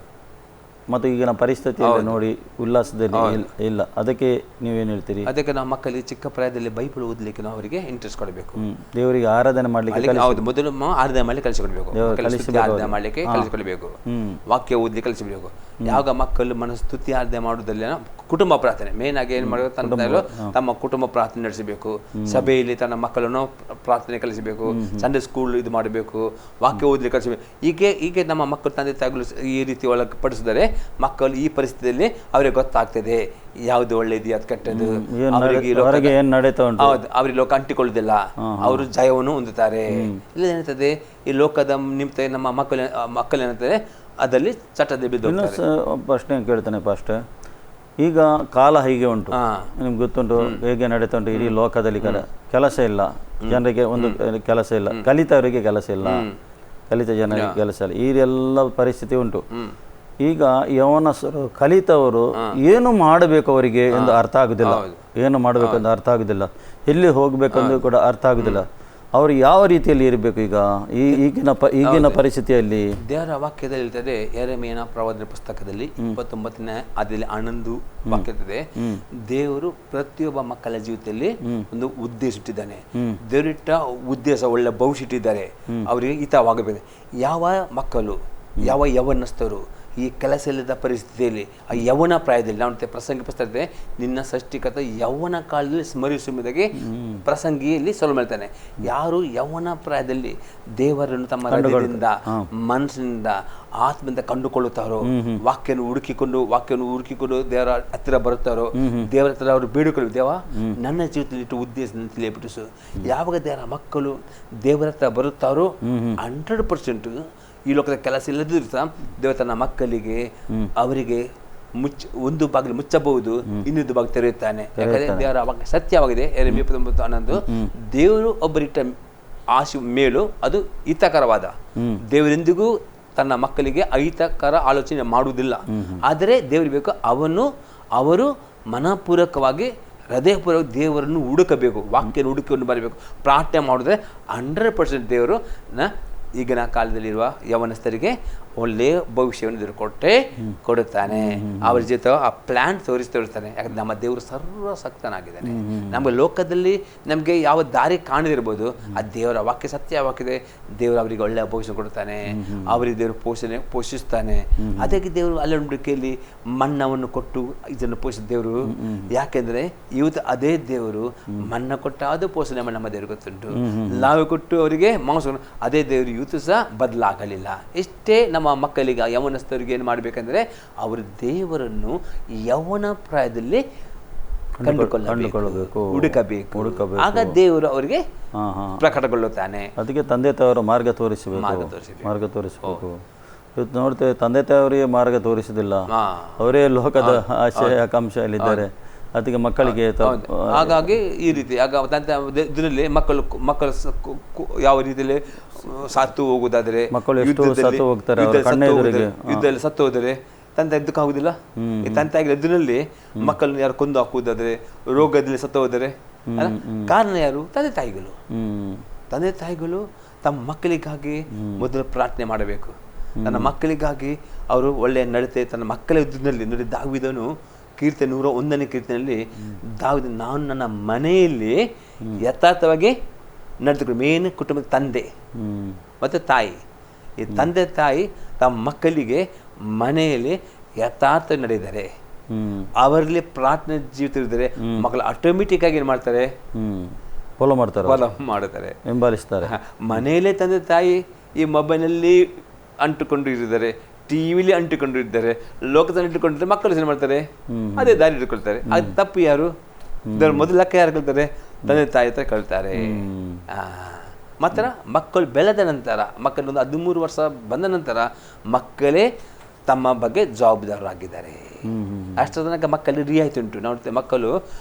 ಮತ್ತು ಈಗಿನ ಪರಿಸ್ಥಿತಿಯಲ್ಲಿ ನೋಡಿ ಉಲ್ಲಾಸದಲ್ಲಿ ಇಲ್ಲ. ಅದಕ್ಕೆ ನೀವೇನು ಹೇಳ್ತೀರಿ? ಅದಕ್ಕೆ ನಾವು ಮಕ್ಕಳಿಗೆ ಚಿಕ್ಕ ಪ್ರಾಯದಲ್ಲಿ ಬೈಬಲ್ ಓದಲಿಕ್ಕೆ ನಾವು ಅವರಿಗೆ ಇಂಟ್ರೆಸ್ಟ್ ಕೊಡಬೇಕು. ದೇವರಿಗೆ ಆರಾಧನೆ ಮಾಡಲಿಕ್ಕೆ, ಹೌದು, ಮೊದಲು ಆರಾಧನೆ ಮಾಡಲಿಕ್ಕೆ ಕಲಿಸಿಕೊಡ್ಬೇಕು, ಆರಾಧನೆ ಮಾಡಲಿಕ್ಕೆ ಕಲಿಸಿಕೊಡ್ಬೇಕು, ವಾಕ್ಯ ಓದಲಿಕ್ಕೆ ಕಲಿಸಬೇಕು. ಯಾವಾಗ ಮಕ್ಕಳು ಮನಸ್ಸು ಸ್ತುತಿ ಆರಾಧನೆ ಮಾಡುವುದಲ್ಲ, ಕುಟುಂಬ ಪ್ರಾರ್ಥನೆ ಮೇನ್ ಆಗಿ ಏನು ಮಾಡಬೇಕು, ತಮ್ಮ ಕುಟುಂಬ ಪ್ರಾರ್ಥನೆ ನಡೆಸಬೇಕು, ಸಭೆಯಲ್ಲಿ ತನ್ನ ಮಕ್ಕಳನ್ನು ಪ್ರಾರ್ಥನೆ ಕಲಿಸಬೇಕು, ಸಂಡೇ ಸ್ಕೂಲ್ ಇದು ಮಾಡಬೇಕು, ವಾಕ್ಯ ಓದಲಿಕ್ಕೆ ಕಲಿಸಬೇಕು. ಹೀಗೆ ನಮ್ಮ ಮಕ್ಕಳು ತಂದೆ ತಾಯಿಗಳು ಈ ರೀತಿ ಒಳಗೆ ಪಡಿಸಿದರೆ ಮಕ್ಕಳು ಈ ಪರಿಸ್ಥಿತಿಯಲ್ಲಿ ಅವರಿಗೆ ಗೊತ್ತಾಗ್ತದೆ ಯಾವುದು ಒಳ್ಳೇದು ಯಾವ್ದು ಕೆಟ್ಟದ್ದು, ಅವ್ರಿಗೆ ಲೋಕ ಅಂಟಿಕೊಳ್ಳುವುದಿಲ್ಲ, ಅವರು ಜಯವನ್ನು ಹೊಂದುತ್ತಾರೆ. ಇಲ್ಲ ಏನಾಗ್ತದೆ, ಈ ಲೋಕದ ನಿಮಿತ್ತ ನಮ್ಮ ಮಕ್ಕಳು ಏನಾಗ್ತದೆ ಅದರಲ್ಲಿ ಚಟದೆ ಬಿದ್ದು. ಪ್ರಶ್ನೆ ಕೇಳ್ತಾನೆ ಫಸ್ಟ್. ಈಗ ಕಾಲ ಹೀಗೆ ಉಂಟು, ನಿಮ್ಗೆ ಗೊತ್ತುಂಟು ಹೇಗೆ ನಡೀತಾ ಉಂಟು ಇಡೀ ಲೋಕದಲ್ಲಿ. ಕೆಲಸ ಇಲ್ಲ ಜನರಿಗೆ, ಒಂದು ಕೆಲಸ ಇಲ್ಲ, ಕಲಿತವರಿಗೆ ಕೆಲಸ ಇಲ್ಲ, ಕಲಿತ ಜನರಿಗೆ ಕೆಲಸ ಇಲ್ಲ, ಈ ಎಲ್ಲ ಪರಿಸ್ಥಿತಿ ಉಂಟು. ಈಗ ಯವನಸ್ಥರು ಕಲಿತವರು ಏನು ಮಾಡಬೇಕು ಅವರಿಗೆ ಎಂದು ಅರ್ಥ ಆಗುದಿಲ್ಲ, ಏನು ಮಾಡಬೇಕೆಂದು ಅರ್ಥ ಆಗುದಿಲ್ಲ, ಎಲ್ಲಿ ಹೋಗ್ಬೇಕೆಂದು ಕೂಡ ಅರ್ಥ ಆಗುದಿಲ್ಲ. ಅವರು ಯಾವ ರೀತಿಯಲ್ಲಿ ಇರಬೇಕು ಈಗ ಈಗಿನ ಪರಿಸ್ಥಿತಿಯಲ್ಲಿ? ದೇವರ ವಾಕ್ಯದಲ್ಲಿ ಹೇಳ್ತದೆ, ಯೆರೆಮೀಯನ ಪ್ರವಾದನೆ ಪುಸ್ತಕದಲ್ಲಿ 29ನೇ ಅಧ್ಯಾಯದಲ್ಲಿ 11 ವಾಕ್ಯ ಇರ್ತದೆ, ದೇವರು ಪ್ರತಿಯೊಬ್ಬ ಮಕ್ಕಳ ಜೀವಿತದಲ್ಲಿ ಒಂದು ಉದ್ದೇಶ ಇಟ್ಟಿದ್ದಾನೆ. ದೇವರಿಟ್ಟ ಉದ್ದೇಶ ಒಳ್ಳೆ ಭವಿಷ್ಯ ಇಟ್ಟಿದ್ದಾರೆ, ಅವರಿಗೆ ಹಿತವಾಗಬೇಕು. ಯಾವ ಮಕ್ಕಳು, ಯಾವ ಯವನಸ್ಥರು ಈ ಕೆಲಸ ಇಲ್ಲದ ಪರಿಸ್ಥಿತಿಯಲ್ಲಿ ಆ ಯವನ ಪ್ರಾಯದಲ್ಲಿ, ನಾವು ಪ್ರಸಂಗಿ ಪುಸ್ತಕ ನಿನ್ನ ಸೃಷ್ಟಿಕತ ಯವನ ಕಾಲದಲ್ಲಿ ಸ್ಮರಿಸುವುದಾಗಿ ಪ್ರಸಂಗಿಯಲ್ಲಿ ಹೇಳ್ತಾನೆ. ಯಾರು ಯವನ ಪ್ರಾಯದಲ್ಲಿ ದೇವರನ್ನು ತಮ್ಮ ಹೃದಯದಿಂದ, ಮನಸ್ಸಿನಿಂದ, ಆತ್ಮದಿಂದ ಕಂಡುಕೊಳ್ಳುತ್ತಾರೋ, ವಾಕ್ಯವನ್ನು ಹುಡುಕಿಕೊಂಡು ದೇವರ ಹತ್ತಿರ ಬರುತ್ತಾರೋ, ದೇವರ ಹತ್ರ ಅವರು ಬೇಡಿಕೊಳ್ಳಿ, ದೇವ ನನ್ನ ಜೀವಿತದಲ್ಲಿ ಇಟ್ಟು ಉದ್ದೇಶ ತಿಳಿಯಬಿಟ್ಟಿಸು. ಯಾವಾಗ ದೇವರ ಮಕ್ಕಳು ದೇವರ ಹತ್ರ ಬರುತ್ತಾರೋ 100% ಈ ಲೋಕದ ಕೆಲಸ ಇಲ್ಲದಿರ್ತಾ ದೇವ ತನ್ನ ಮಕ್ಕಳಿಗೆ ಅವರಿಗೆ ಒಂದು ಬಾಗಿಲು ಮುಚ್ಚಬಹುದು, ಇನ್ನೊಂದು ಬಾಗಿಲು ತೆರೆಯುತ್ತಾನೆ. ಯಾಕಂದ್ರೆ ದೇವರ ಸತ್ಯವಾಗಿದೆ. ಯೆರೆಮೀಯ 29:11 ದೇವರು ಒಬ್ಬರಿಟ್ಟ ಆಶೆ ಮೇಲು ಅದು ಹಿತಕರವಾದ. ದೇವರೆಂದಿಗೂ ತನ್ನ ಮಕ್ಕಳಿಗೆ ಅಹಿತಕರ ಆಲೋಚನೆ ಮಾಡುವುದಿಲ್ಲ. ಆದರೆ ದೇವರಿಗೆ ಬೇಕು, ಅವರು ಮನಪೂರ್ವಕವಾಗಿ ಹೃದಯಪೂರ್ವಕ ದೇವರನ್ನು ಹುಡುಕಬೇಕು, ವಾಕ್ಯನ ಹುಡುಕಿಕೊಂಡು ಬರಬೇಕು, ಪ್ರಾರ್ಥನೆ ಮಾಡಿದ್ರೆ 100% ದೇವರು ಈಗಿನ ಕಾಲದಲ್ಲಿರುವ ಯವನಸ್ಥರಿಗೆ ಒಳ್ಳೆಯ ಭವಿಷ್ಯವನ್ನು ಕೊಡುತ್ತಾನೆ. ಅವರ ಜೊತೆ ಆ ಪ್ಲಾನ್ ತೋರಿಸ್ತಾನೆ. ಯಾಕಂದ್ರೆ ನಮ್ಮ ದೇವರು ಸರ್ವಶಕ್ತನಾಗಿದ್ದಾನೆ. ನಮ್ಮ ಲೋಕದಲ್ಲಿ ನಮಗೆ ಯಾವ ದಾರಿ ಕಾಣದಿರ್ಬೋದು, ಆ ದೇವರ ವಾಕ್ಯ ಸತ್ಯವಾಗಿದೆ. ದೇವರು ಅವರಿಗೆ ಒಳ್ಳೆಯ ಭವಿಷ್ಯ ಕೊಡುತ್ತಾನೆ, ಅವರಿಗೆ ದೇವರು ಪೋಷಿಸ್ತಾನೆ. ಅದಕ್ಕೆ ದೇವರು ಅಲ್ಲೊಂಡಿಕೆಯಲ್ಲಿ ಮನ್ನವನ್ನು ಕೊಟ್ಟು ಇದನ್ನು ಪೋಷಿಸಿದ ದೇವರು. ಯಾಕೆಂದ್ರೆ ಇವತ್ತು ಅದೇ ದೇವರು ಮನ್ನ ಕೊಟ್ಟ ಅದು ಪೋಷಣೆ ನಮ್ಮ ದೇವರು ಗೊತ್ತುಂಟು. ನಾವು ಕೊಟ್ಟು ಅವರಿಗೆ ಮಾಂಸ, ಅದೇ ದೇವರು ಇವತ್ತು ಸಹ ಬದಲಾಗಲಿಲ್ಲ. ಇಷ್ಟೇ ನಮ್ಮ ಮಕ್ಕಳಿಗೆ, ಯವನಸ್ಥರಿಗೆ ಏನು ಮಾಡಬೇಕಂದ್ರೆ ಅವರು ದೇವರನ್ನು ಯವನ ಪ್ರಾಯದಲ್ಲಿ ಕಂಡುಕೊಳ್ಳಬೇಕು, ಹುಡುಕಬೇಕು. ಆಗ ದೇವರು ಅವರಿಗೆ ಪ್ರಕಟಗೊಳ್ಳುತ್ತಾನೆ. ಅದಕ್ಕೆ ತಂದೆ ತಾಯಿಯವರು ಮಾರ್ಗ ತೋರಿಸಬೇಕು. ಇವತ್ತು ನೋಡ್ತೇವೆ, ತಂದೆ ತಾಯಿಯವರಿಗೆ ಮಾರ್ಗ ತೋರಿಸುವುದಿಲ್ಲ, ಅವರೇ ಲೋಕದ ಆಶಯ ಆಕಾಂಕ್ಷೆಯಲ್ಲಿದ್ದಾರೆ. ಅದಕ್ಕೆ ಮಕ್ಕಳಿಗೆ ಹಾಗಾಗಿ ಈ ರೀತಿ ಇದರಲ್ಲಿ ಮಕ್ಕಳು ಯಾವ ರೀತಿಯಲ್ಲಿ ಸತ್ತು ಹೋಗುವುದಾದ್ರೆ, ಯುದ್ಧದಲ್ಲಿ ಸತ್ತು ಹೋದರೆ ತಂದೆ ಎದ್ದಕ್ಕೆ ಆಗುದಿಲ್ಲ. ಈ ತಂದೆ ಆಗಿಲ್ಲ ಎದ್ದಿನಲ್ಲಿ ಮಕ್ಕಳನ್ನು ಯಾರು ಕೊಂದು ಹಾಕುವುದಾದ್ರೆ, ರೋಗದಲ್ಲಿ ಸತ್ತು ಹೋದರೆ ಕಾರಣ ಯಾರು? ತಂದೆ ತಾಯಿಗಳು ತಮ್ಮ ಮಕ್ಕಳಿಗಾಗಿ ಮೊದಲು ಪ್ರಾರ್ಥನೆ ಮಾಡಬೇಕು. ತನ್ನ ಮಕ್ಕಳಿಗಾಗಿ ಅವರು ಒಳ್ಳೆಯ ನಡತೆ, ತನ್ನ ಮಕ್ಕಳ ಯುದ್ಧದಲ್ಲಿ ನೋಡಿ ದಾವೀದನು ಕೀರ್ತನೆ 101ನೇ ಕೀರ್ತನೆಯಲ್ಲಿ ದಾವೀದ, ನಾನು ನನ್ನ ಮನೆಯಲ್ಲಿ ಯಥಾರ್ಥವಾಗಿ ನಡೆದುಕೊಂಡು, ಮೇನ್ ಕುಟುಂಬದ ತಂದೆ ಮತ್ತು ತಾಯಿ, ಈ ತಂದೆ ತಾಯಿ ತಮ್ಮ ಮಕ್ಕಳಿಗೆ ಮನೆಯಲ್ಲಿ ಯಥಾರ್ಥ ನಡೆದಿದ್ದಾರೆ, ಅವರಲ್ಲಿ ಪ್ರಾರ್ಥನೆ ಜೀವಿತ ಇದ್ದಾರೆ, ಮಕ್ಕಳು ಆಟೋಮೆಟಿಕ್ ಆಗಿ ಏನು ಮಾಡ್ತಾರೆ? ಫಾಲೋ ಮಾಡ್ತಾರೆ, ಹಿಂಬಾಲಿಸ್ತಾರೆ. ಮನೆಯಲ್ಲೇ ತಂದೆ ತಾಯಿ ಈ ಮೊಬೈಲಲ್ಲಿ ಅಂಟುಕೊಂಡು ಇರಿದ್ದಾರೆ, ಟಿವಿಲಿ ಅಂಟಿಕೊಂಡಿದ್ದಾರೆ, ಲೋಕದಲ್ಲಿ ಇಟ್ಟುಕೊಂಡಿರ್ತಾರೆ. ಮಕ್ಕಳು ಏನು ಮಾಡ್ತಾರೆ? ಅದೇ ದಾರಿ ಇಟ್ಕೊಳ್ತಾರೆ. ಅದು ತಪ್ಪು ಯಾರು? ಇದರ ಮೊದಲು ಲೆಕ್ಕ ಯಾರು ಕಳ್ತಾರೆ? ತಂದೆ ತಾಯಿ ಹತ್ರ ಕಳ್ತಾರೆ. ಮಾತ್ರ ಮಕ್ಕಳು ಬೆಳೆದ ನಂತರ, ಮಕ್ಕಳೊಂದು 13 ವರ್ಷ ಬಂದ ನಂತರ ಮಕ್ಕಳೇ ತಮ್ಮ ಬಗ್ಗೆ ಜವಾಬ್ದಾರರಾಗಿದ್ದಾರೆ. ಅಷ್ಟರ ತನಕ ಮಕ್ಕಳಿಗೆ ರಿಯಾಯಿತಿ ಉಂಟು. ನಾವು ಮಕ್ಕಳು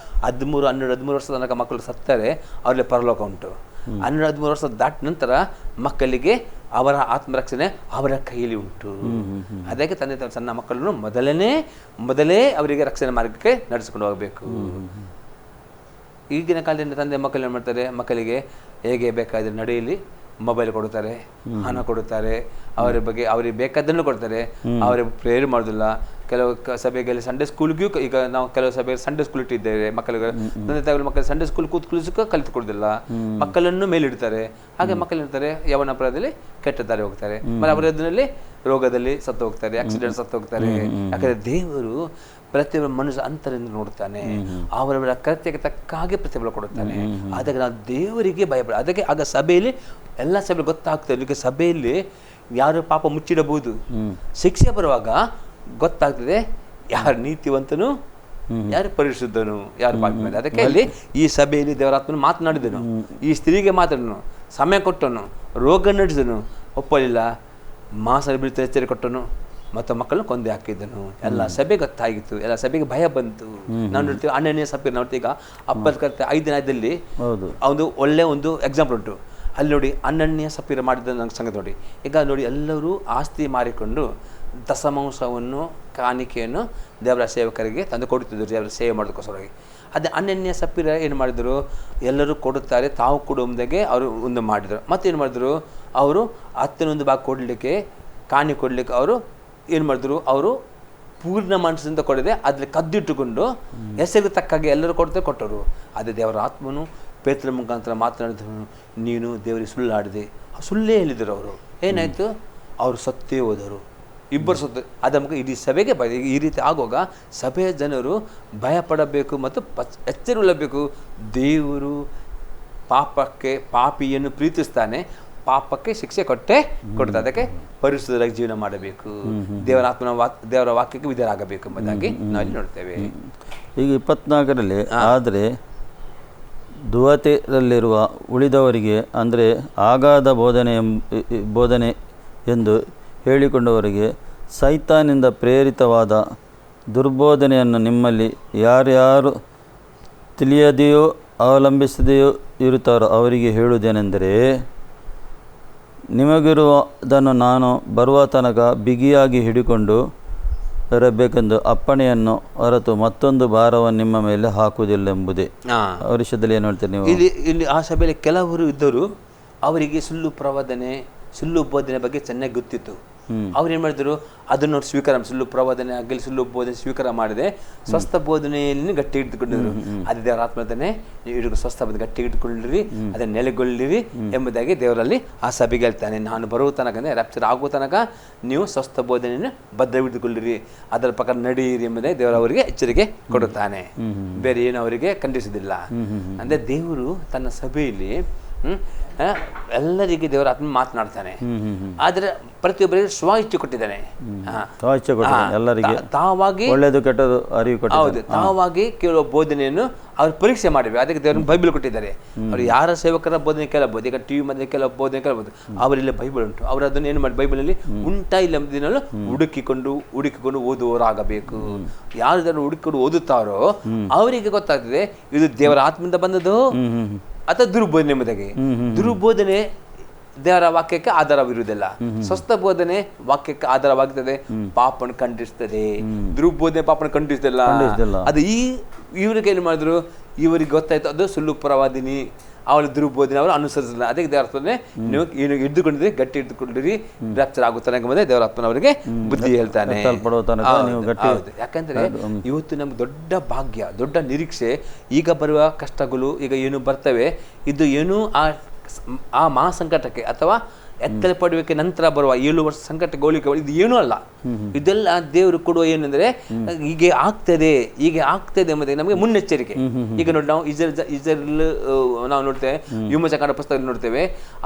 13 ವರ್ಷದ ತನಕ ಮಕ್ಕಳು ಸತ್ತಾರೆ, ಅವರಲ್ಲಿ ಪರಲೋಕ ಉಂಟು. 12-13 ವರ್ಷ ದಾಟ ನಂತರ ಮಕ್ಕಳಿಗೆ ಅವರ ಆತ್ಮರಕ್ಷಣೆ ಅವರ ಕೈಯಲ್ಲಿ ಉಂಟು. ಅದಕ್ಕೆ ತಂದೆ ತಾಯಿ ಸಣ್ಣ ಮಕ್ಕಳನ್ನು ಮೊದಲೇ ಅವರಿಗೆ ರಕ್ಷಣೆ ಮಾರ್ಗಕ್ಕೆ ನಡೆಸಿಕೊಂಡು ಹೋಗಬೇಕು. ಈಗಿನ ಕಾಲದಿಂದ ತಂದೆ ಮಕ್ಕಳು ಏನು ಮಾಡ್ತಾರೆ? ಮಕ್ಕಳಿಗೆ ಹೇಗೆ ಬೇಕಾದರೆ ನಡೆಯಲಿ ಮೊಬೈಲ್ ಕೊಡುತ್ತಾರೆ, ಹಣ ಕೊಡುತ್ತಾರೆ, ಅವರ ಬಗ್ಗೆ ಅವರಿಗೆ ಬೇಕಾದ್ದನ್ನು ಕೊಡ್ತಾರೆ, ಅವರಿಗೆ ಪ್ರೇಯರ್ ಮಾಡೋದಿಲ್ಲ. ಕೆಲವು ಸಭೆಗಳಲ್ಲಿ ಸಂಡೇ ಸ್ಕೂಲ್ಗೂ, ಈಗ ನಾವು ಕೆಲವು ಸಭೆಯಲ್ಲಿ ಸಂಡೇ ಸ್ಕೂಲ್ ಇಟ್ಟಿದ್ದೇವೆ. ಮಕ್ಕಳಿಗೆ ತಂದೆ ತಾಯಿಗಳು ಮಕ್ಕಳು ಸಂಡೇ ಸ್ಕೂಲ್ ಕೂತ್ಕೊಳ್ಳಿಸಕ್ಕೆ ಕಲಿತುಕೊಡೋದಿಲ್ಲ, ಮಕ್ಕಳನ್ನು ಮೇಲಿಡ್ತಾರೆ. ಹಾಗೆ ಮಕ್ಕಳು ಇರ್ತಾರೆ ಯವನ ಅಪರಾಧದಲ್ಲಿ ಕೆಟ್ಟ ದಾರಿ ಹೋಗ್ತಾರೆ, ಮತ್ತು ಅವರ ಅದರಲ್ಲಿ ರೋಗದಲ್ಲಿ ಸತ್ತು ಹೋಗ್ತಾರೆ, ಆಕ್ಸಿಡೆಂಟ್ ಸತ್ತು ಹೋಗ್ತಾರೆ. ಯಾಕಂದರೆ ದೇವರು ಪ್ರತಿಯೊಬ್ಬರ ಮನುಷ್ಯ ಅಂತರಿಂದ ನೋಡ್ತಾನೆ, ಅವರವರ ಕೃತ್ಯಕ್ಕೆ ತಕ್ಕ ಹಾಗೆ ಪ್ರತಿಫಲ ಕೊಡುತ್ತಾನೆ. ಅದಕ್ಕೆ ನಾವು ದೇವರಿಗೆ ಭಯಪಡ. ಅದಕ್ಕೆ ಆಗ ಸಭೆಯಲ್ಲಿ ಎಲ್ಲ ಸಭೆ ಗೊತ್ತಾಗ್ತದೆ. ಈಗ ಸಭೆಯಲ್ಲಿ ಯಾರು ಪಾಪ ಮುಚ್ಚಿಡಬಹುದು, ಶಿಕ್ಷೆ ಬರುವಾಗ ಗೊತ್ತಾಗ್ತದೆ ಯಾರು ನೀತಿವಂತನು, ಯಾರು ಪರಿಶುದ್ಧನು, ಯಾರು ಪಾಪ ಮೇಲೆ. ಅದಕ್ಕೆ ಅಲ್ಲಿ ಈ ಸಭೆಯಲ್ಲಿ ದೇವರಾತ್ಮನು ಮಾತನಾಡಿದನು, ಈ ಸ್ತ್ರೀಗೆ ಮಾತಾಡನು, ಸಮಯ ಕೊಟ್ಟನು, ರೋಗ ನಡೆಸಿದನು, ಒಪ್ಪಲಿಲ್ಲ, ಮಾಸ ಬೀಳ್ತಾ ಎಚ್ಚರಿಕೆ ಕೊಟ್ಟನು, ಮತ್ತು ಮಕ್ಕಳನ್ನು ಕೊಂದೆ ಹಾಕಿದ್ದನು. ಎಲ್ಲ ಸಭೆ ಗೊತ್ತಾಗಿತ್ತು, ಎಲ್ಲ ಸಭೆಗೆ ಭಯ ಬಂತು. ನಾವು ನೋಡ್ತೀವಿ ಅನನ್ಯ ಸಭೆ ನೋಡ್ತೀವಿ. ಈಗ 5 ದಿನದಲ್ಲಿ ಒಂದು ಒಳ್ಳೆ ಒಂದು ಎಕ್ಸಾಂಪಲ್ ಉಂಟು. ಅಲ್ಲಿ ನೋಡಿ ಅನನ್ಯ ಸಫೀರ ಮಾಡಿದ ನಂಗೆ ಸಂಗತಿ ನೋಡಿ. ಈಗ ನೋಡಿ ಎಲ್ಲರೂ ಆಸ್ತಿ ಮಾರಿಕೊಂಡು ದಶಮಾಂಶವನ್ನು ಕಾಣಿಕೆಯನ್ನು ದೇವರ ಸೇವಕರಿಗೆ ತಂದು ಕೊಡುತ್ತಿದ್ದರು, ದೇವರ ಸೇವೆ ಮಾಡೋದಕ್ಕೋಸ್ಕರವಾಗಿ. ಅದೇ ಅನನ್ಯ ಸಫೀರ ಏನು ಮಾಡಿದರು? ಎಲ್ಲರೂ ಕೊಡುತ್ತಾರೆ, ತಾವು ಕೊಡುವುದಾಗೆ ಅವರು ಒಂದು ಮಾಡಿದರು. ಮತ್ತೇನು ಮಾಡಿದರು? ಅವರು 10 ಭಾಗ ಕೊಡಲಿಕ್ಕೆ, ಕಾಣಿ ಕೊಡಲಿಕ್ಕೆ ಅವರು ಏನು ಮಾಡಿದ್ರು? ಅವರು ಪೂರ್ಣ ಮನಸ್ಸಿಂದ ಕೊಡದೆ ಅದ್ರಲ್ಲಿ ಕದ್ದಿಟ್ಟುಕೊಂಡು ಹೆಸರಿಗೆ ತಕ್ಕಾಗೆ ಎಲ್ಲರೂ ಕೊಟ್ಟರು. ಅದೇ ದೇವರ ಆತ್ಮನು ಪೇತ್ರನ ಮುಖಾಂತರ ಮಾತನಾಡಿದ್ರು, ನೀನು ದೇವರಿಗೆ ಸುಳ್ಳಾಡಿದೆ. ಸುಳ್ಳೇ ಹೇಳಿದರು ಅವರು. ಏನಾಯಿತು? ಅವರು ಸತ್ತೇ ಹೋದರು, ಇಬ್ಬರು ಸತ್ತು. ಅದ ಮುಖ ಇಡೀ ಸಭೆಗೆ ಭಯ. ಈ ರೀತಿ ಆಗುವಾಗ ಸಭೆಯ ಜನರು ಭಯಪಡಬೇಕು ಮತ್ತು ಎಚ್ಚರಗೊಳ್ಳಬೇಕು. ದೇವರು ಪಾಪಿಯನ್ನು ಪ್ರೀತಿಸ್ತಾನೆ, ಪಾಪಕ್ಕೆ ಶಿಕ್ಷೆ ಕೊಡ್ತಾರೆ. ಅದಕ್ಕೆ ಪರಿಶುದ್ಧರಾಗಿ ಜೀವನ ಮಾಡಬೇಕು, ದೇವರ ವಾಕ್ಯಕ್ಕೆ ವಿಧೇಯರಾಗಬೇಕು ಎಂಬುದಾಗಿ ನಾವಿಲ್ಲಿ ನೋಡ್ತೇವೆ. ಈಗ 24ರಲ್ಲಿ ಆದರೆ ದುವತೆಯಲ್ಲಿರುವ ಉಳಿದವರಿಗೆ, ಅಂದರೆ ಆಗಾಧ ಬೋಧನೆ ಎಂದು ಹೇಳಿಕೊಂಡವರಿಗೆ ಸೈತಾನಿಂದ ಪ್ರೇರಿತವಾದ ದುರ್ಬೋಧನೆಯನ್ನು ನಿಮ್ಮಲ್ಲಿ ಯಾರ್ಯಾರು ತಿಳಿಯದೆಯೋ ಅವಲಂಬಿಸದೆಯೋ ಇರುತ್ತಾರೋ ಅವರಿಗೆ ಹೇಳುವುದೇನೆಂದರೆ, ನಿಮಗಿರುವುದನ್ನು ನಾನು ಬರುವ ತನಕ ಬಿಗಿಯಾಗಿ ಹಿಡಿಕೊಂಡು ಇರಬೇಕೆಂದು ಅಪ್ಪಣೆಯನ್ನು ಹೊರತು ಮತ್ತೊಂದು ಭಾರವನ್ನು ನಿಮ್ಮ ಮೇಲೆ ಹಾಕುವುದಿಲ್ಲೆಂಬುದೇ. ಆ ವಿಷಯದಲ್ಲಿ ಏನು ಹೇಳ್ತೀರಿ ನೀವು? ಇಲ್ಲಿ ಆ ಸಭೆಯಲ್ಲಿ ಕೆಲವರು ಇದ್ದರು, ಅವರಿಗೆ ಸುಳ್ಳು ಬೋಧನೆ ಬಗ್ಗೆ ಚೆನ್ನಾಗಿ ಗೊತ್ತಿತ್ತು. ಅವ್ರು ಏನು ಮಾಡಿದ್ರು? ಅದನ್ನು ಸ್ವೀಕಾರ, ಸುಳ್ಳು ಪ್ರವಾದನೆ ಆಗಲಿ ಸುಳ್ಳು ಬೋಧನೆ ಸ್ವೀಕಾರ ಮಾಡಿದೆ, ಸ್ವಸ್ಥ ಬೋಧನೆಯಲ್ಲಿ ಗಟ್ಟಿ ಇಟ್ಟುಕೊಂಡಿದ್ರು. ಅದೇ ದೇವರ ಆತ್ಮದನ್ನೇ ನೀವು ಸ್ವಸ್ಥ ಬೋಧನೆ ಗಟ್ಟಿ ಇಟ್ಟುಕೊಳ್ಳಿರಿ, ಅದನ್ನು ನೆಲೆಗೊಳ್ಳಿರಿ ಎಂಬುದಾಗಿ ದೇವರಲ್ಲಿ ಆ ಸಭೆಗೆ ಹೇಳ್ತಾನೆ. ನಾನು ಬರುವ ತನಕ, ಅಂದರೆ ರ್ಯಾಪ್ಚರ್ ಆಗುವ ತನಕ ನೀವು ಸ್ವಸ್ಥ ಬೋಧನೆಯನ್ನು ಬದ್ಧ ಹಿಡಿದುಕೊಳ್ಳಿರಿ, ಅದರ ಪ್ರಕಾರ ನಡೆಯಿರಿ ಎಂಬುದಾಗಿ ದೇವರು ಅವರಿಗೆ ಎಚ್ಚರಿಕೆ ಕೊಡುತ್ತಾನೆ. ಬೇರೆ ಏನು ಅವರಿಗೆ ಖಂಡಿಸುವುದಿಲ್ಲ. ಅಂದರೆ ದೇವರು ತನ್ನ ಸಭೆಯಲ್ಲಿ ಎಲ್ಲರಿಗೆ ದೇವರ ಆತ್ಮ ಮಾತನಾಡ್ತಾನೆ. ಆದರೆ ಪ್ರತಿಯೊಬ್ಬರಿಗೆ ಸ್ವ ಇಚ್ಛೆ ಕೊಟ್ಟಿದ್ದಾನೆ. ತಾವಾಗಿ ಒಳ್ಳೆಯದು ಕೆಟ್ಟದ್ದು ಅರಿವು ಕೊಟ್ಟಿದ್ದಾನೆ. ಹೌದು, ತಾವಾಗಿ ಕೇಳುವ ಬೋಧನೆಯನ್ನು ಅವ್ರು ಪರೀಕ್ಷೆ ಮಾಡಬೇಕು. ಅದಕ್ಕೆ ದೇವರು ಬೈಬಲ್ ಕೊಟ್ಟಿದ್ದಾರೆ. ಅವರು ಯಾರ ಸೇವಕರ ಬೋಧನೆ ಕೇಳಬಹುದು. ಈಗ ಟಿವಿ ಮಧ್ಯೆ ಕೆಲವು ಬೋಧನೆ ಕೇಳಬಹುದು, ಅವರಲ್ಲಿ ಬೈಬಲ್ ಉಂಟು. ಅವರು ಅದನ್ನು ಏನು ಮಾಡಿ ಬೈಬಲ್ನಲ್ಲಿ ಉಂಟಾ ಇಲ್ಲ ಎಂಬುದನ್ನು ಹುಡುಕಿಕೊಂಡು ಓದುವವರಾಗಬೇಕು. ಯಾರು ಇದನ್ನು ಹುಡುಕಿಕೊಂಡು ಓದುತ್ತಾರೋ ಅವರಿಗೆ ಗೊತ್ತಾಗ್ತದೆ ಇದು ದೇವರ ಆತ್ಮದಿಂದ ಬಂದದ್ದು ಅಥವಾ ದುರ್ಬೋಧನೆ ಎಂಬುದಾಗಿ. ದುರ್ಬೋಧನೆ ದೇವರ ವಾಕ್ಯಕ್ಕೆ ಆಧಾರವಿರುವುದಿಲ್ಲ. ಸ್ವಸ್ಥ ಬೋಧನೆ ವಾಕ್ಯಕ್ಕೆ ಆಧಾರವಾಗುತ್ತದೆ, ಪಾಪನ ಖಂಡಿಸ್ತದೆ. ದುರ್ಬೋಧನೆ ಪಾಪನ ಖಂಡಿಸ್ತಲ್ಲ. ಅದು ಇವರಿಗೆ ಏನು ಮಾಡಿದ್ರು? ಇವರಿಗೆ ಗೊತ್ತಾಯ್ತು ಅದು ಸುಳ್ಳು ಪ್ರವಾದಿನಿ, ಅವಳ ದುರ್ಬೋಧನೆ ಅವರು ಅನುಸರಿಸಲಿಲ್ಲ. ಅದಕ್ಕೆ ದೇವರಾತ್ಮನೆ ನೀವು ಏನು ಹಿಡಿದುಕೊಂಡಿರಿ, ಗಟ್ಟಿ ಹಿಡಿದುಕೊಂಡಿರಿ, ರ್ಯಾಪ್ಚರ್ ಆಗುತ್ತಾನೆ ಎಂಬುದೇ ದೇವರಾತ್ಮನ ಅವರಿಗೆ ಬುದ್ಧಿ ಹೇಳ್ತಾನೆ. ಯಾಕಂದ್ರೆ ಇವತ್ತು ನಮ್ಗೆ ದೊಡ್ಡ ಭಾಗ್ಯ, ದೊಡ್ಡ ನಿರೀಕ್ಷೆ. ಈಗ ಬರುವ ಕಷ್ಟಗಳು ಈಗ ಏನು ಬರ್ತವೆ, ಇದು ಏನು ಆ ಮಹಾಸಂಕಟಕ್ಕೆ ಅಥವಾ ಎತ್ತಲ್ಪಡುವಿಕೆ ನಂತರ ಬರುವ 7 ವರ್ಷ ಸಂಕಟ ಗೋಳಿಕೆ ಇದು ಏನೂ ಅಲ್ಲ. ಇದೆಲ್ಲ ದೇವರು ಕೊಡುವ ಏನಂದ್ರೆ ಹೀಗೆ ಆಗ್ತದೆ ಎಂಬುದೇ ನಮಗೆ ಮುನ್ನೆಚ್ಚರಿಕೆ. ಈಗ ನೋಡಿ ನಾವು ಇಸ್ರೇಲ್ ನಾವು ನೋಡ್ತೇವೆ, ವಿಮೋಚಕರ ಪುಸ್ತಕದಲ್ಲಿ ನೋಡ್ತೇವೆ,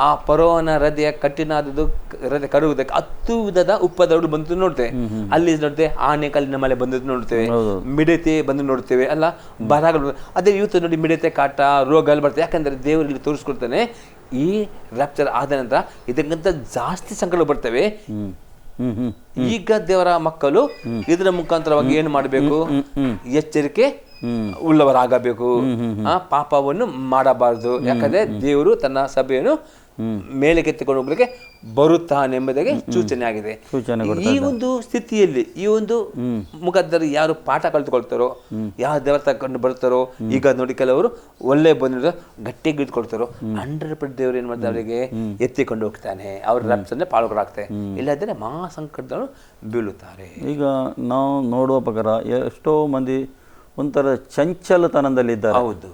ಆ ಫರೋಹನ ಹೃದಯ ಕಠಿಣಾದದ್ದು ಹೃದಯ ಕರುವುದಕ್ಕೆ 10 ವಿಧದ ಉಪದ್ರವಗಳು ಬಂದು ನೋಡ್ತೇವೆ. ಅಲ್ಲಿ ನೋಡ್ತೇವೆ ಆನೆ ಕಲ್ಲಿನ ಮಳೆ ಬಂದದ್ದು ನೋಡ್ತೇವೆ, ಮಿಡತೆ ಬಂದು ನೋಡ್ತೇವೆ ಅಲ್ಲ, ಬರಗಳು. ಅದೇ ಇವತ್ತು ನೋಡಿ ಮಿಡತೆ ಕಾಟ ರೋಗ ಎಲ್ಲ ಬರ್ತದೆ. ಯಾಕಂದ್ರೆ ದೇವರಿಗೆ ತೋರಿಸ್ಕೊಡ್ತಾನೆ ಈ ರ್ಯಾಪ್ಚರ್ ಆದ ನಂತರ ಇದಕ್ಕಿಂತ ಜಾಸ್ತಿ ಸಂಕಟ ಬರ್ತವೆ. ಈಗ ದೇವರ ಮಕ್ಕಳು ಇದರ ಮುಖಾಂತರವಾಗಿ ಏನು ಮಾಡಬೇಕು? ಎಚ್ಚರಿಕೆ ಉಳ್ಳವರಾಗಬೇಕು, ಪಾಪವನ್ನು ಮಾಡಬಾರದು. ಯಾಕಂದ್ರೆ ದೇವರು ತನ್ನ ಸಭೆಯನ್ನು ಮೇಲೆಗೆತ್ತಿಕೊಂಡು ಹೋಗ್ಲಿಕ್ಕೆ ಬರುತ್ತಾನೆ ಎಂಬುದಾಗಿ ಸೂಚನೆ ಆಗಿದೆ. ಈ ಒಂದು ಸ್ಥಿತಿಯಲ್ಲಿ ಈ ಒಂದು ಮುಖಾಂತರ ಯಾರು ಪಾಠ ಕಲಿತುಕೊಳ್ತಾರೋ, ಯಾವ ದೇವರ ತಗೊಂಡು ಬರ್ತಾರೋ, ಈಗ ನೋಡಿ ಕೆಲವರು ಒಳ್ಳೆ ಬಂದ ಗಟ್ಟಿಗೆ ಇಟ್ಕೊಳ್ತಾರೋ 100% ದೇವರು ಏನ್ ಮಾಡ್ತಾರೆ, ಅವರಿಗೆ ಎತ್ತಿಕೊಂಡು ಹೋಗ್ತಾನೆ, ಅವ್ರ ರಪ್ಸನ್ನೇ ಪಾಲ್ಗೊಳ್ಳಾಗ್ತಾರೆ. ಇಲ್ಲದ್ರೆ ಮಹಾ ಸಂಕಟಗಳು ಬೀಳುತ್ತಾರೆ. ಈಗ ನಾವು ನೋಡುವ ಪ್ರಕಾರ ಎಷ್ಟೋ ಮಂದಿ ಒಂಥರ ಚಂಚಲತನದಲ್ಲಿದ್ದಾರೆ. ಹೌದು,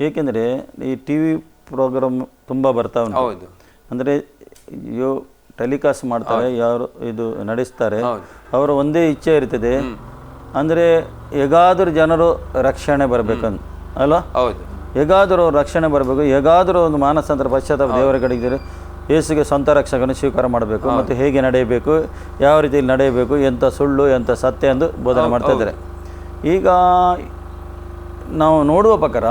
ಏಕೆಂದರೆ ಈ ಟಿವಿ ಪ್ರೋಗ್ರಾಮ್ ತುಂಬ ಬರ್ತಾ ಉಂಟು. ಹೌದು, ಅಂದರೆ ಟೆಲಿಕಾಸ್ಟ್ ಮಾಡ್ತಾರೆ, ಯಾರು ಇದು ನಡೆಸ್ತಾರೆ, ಅವರ ಒಂದೇ ಇಚ್ಛೆ ಇರ್ತದೆ, ಅಂದರೆ ಹೇಗಾದರೂ ಜನರು ರಕ್ಷಣೆ ಬರಬೇಕಂತ ಅಲ್ಲ. ಹೌದು, ಹೇಗಾದರೂ ರಕ್ಷಣೆ ಬರಬೇಕು, ಹೇಗಾದರೂ ಒಂದು ಮಾನಸಾಂತರ ಪಶ್ಚಾತ್ತಾಪ ದೇವರ ಕಡೆಗೆ ಯೇಸುಗೆ ಸ್ವಂತ ರಕ್ಷಕನ ಸ್ವೀಕಾರ ಮಾಡಬೇಕು, ಮತ್ತು ಹೇಗೆ ನಡೆಯಬೇಕು, ಯಾವ ರೀತಿಯಲ್ಲಿ ನಡೆಯಬೇಕು, ಎಂಥ ಸುಳ್ಳು ಎಂಥ ಸತ್ಯ ಎಂದು ಬೋಧನೆ ಮಾಡ್ತಾ ಇದ್ದಾರೆ. ಈಗ ನಾವು ನೋಡುವ ಪ್ರಕಾರ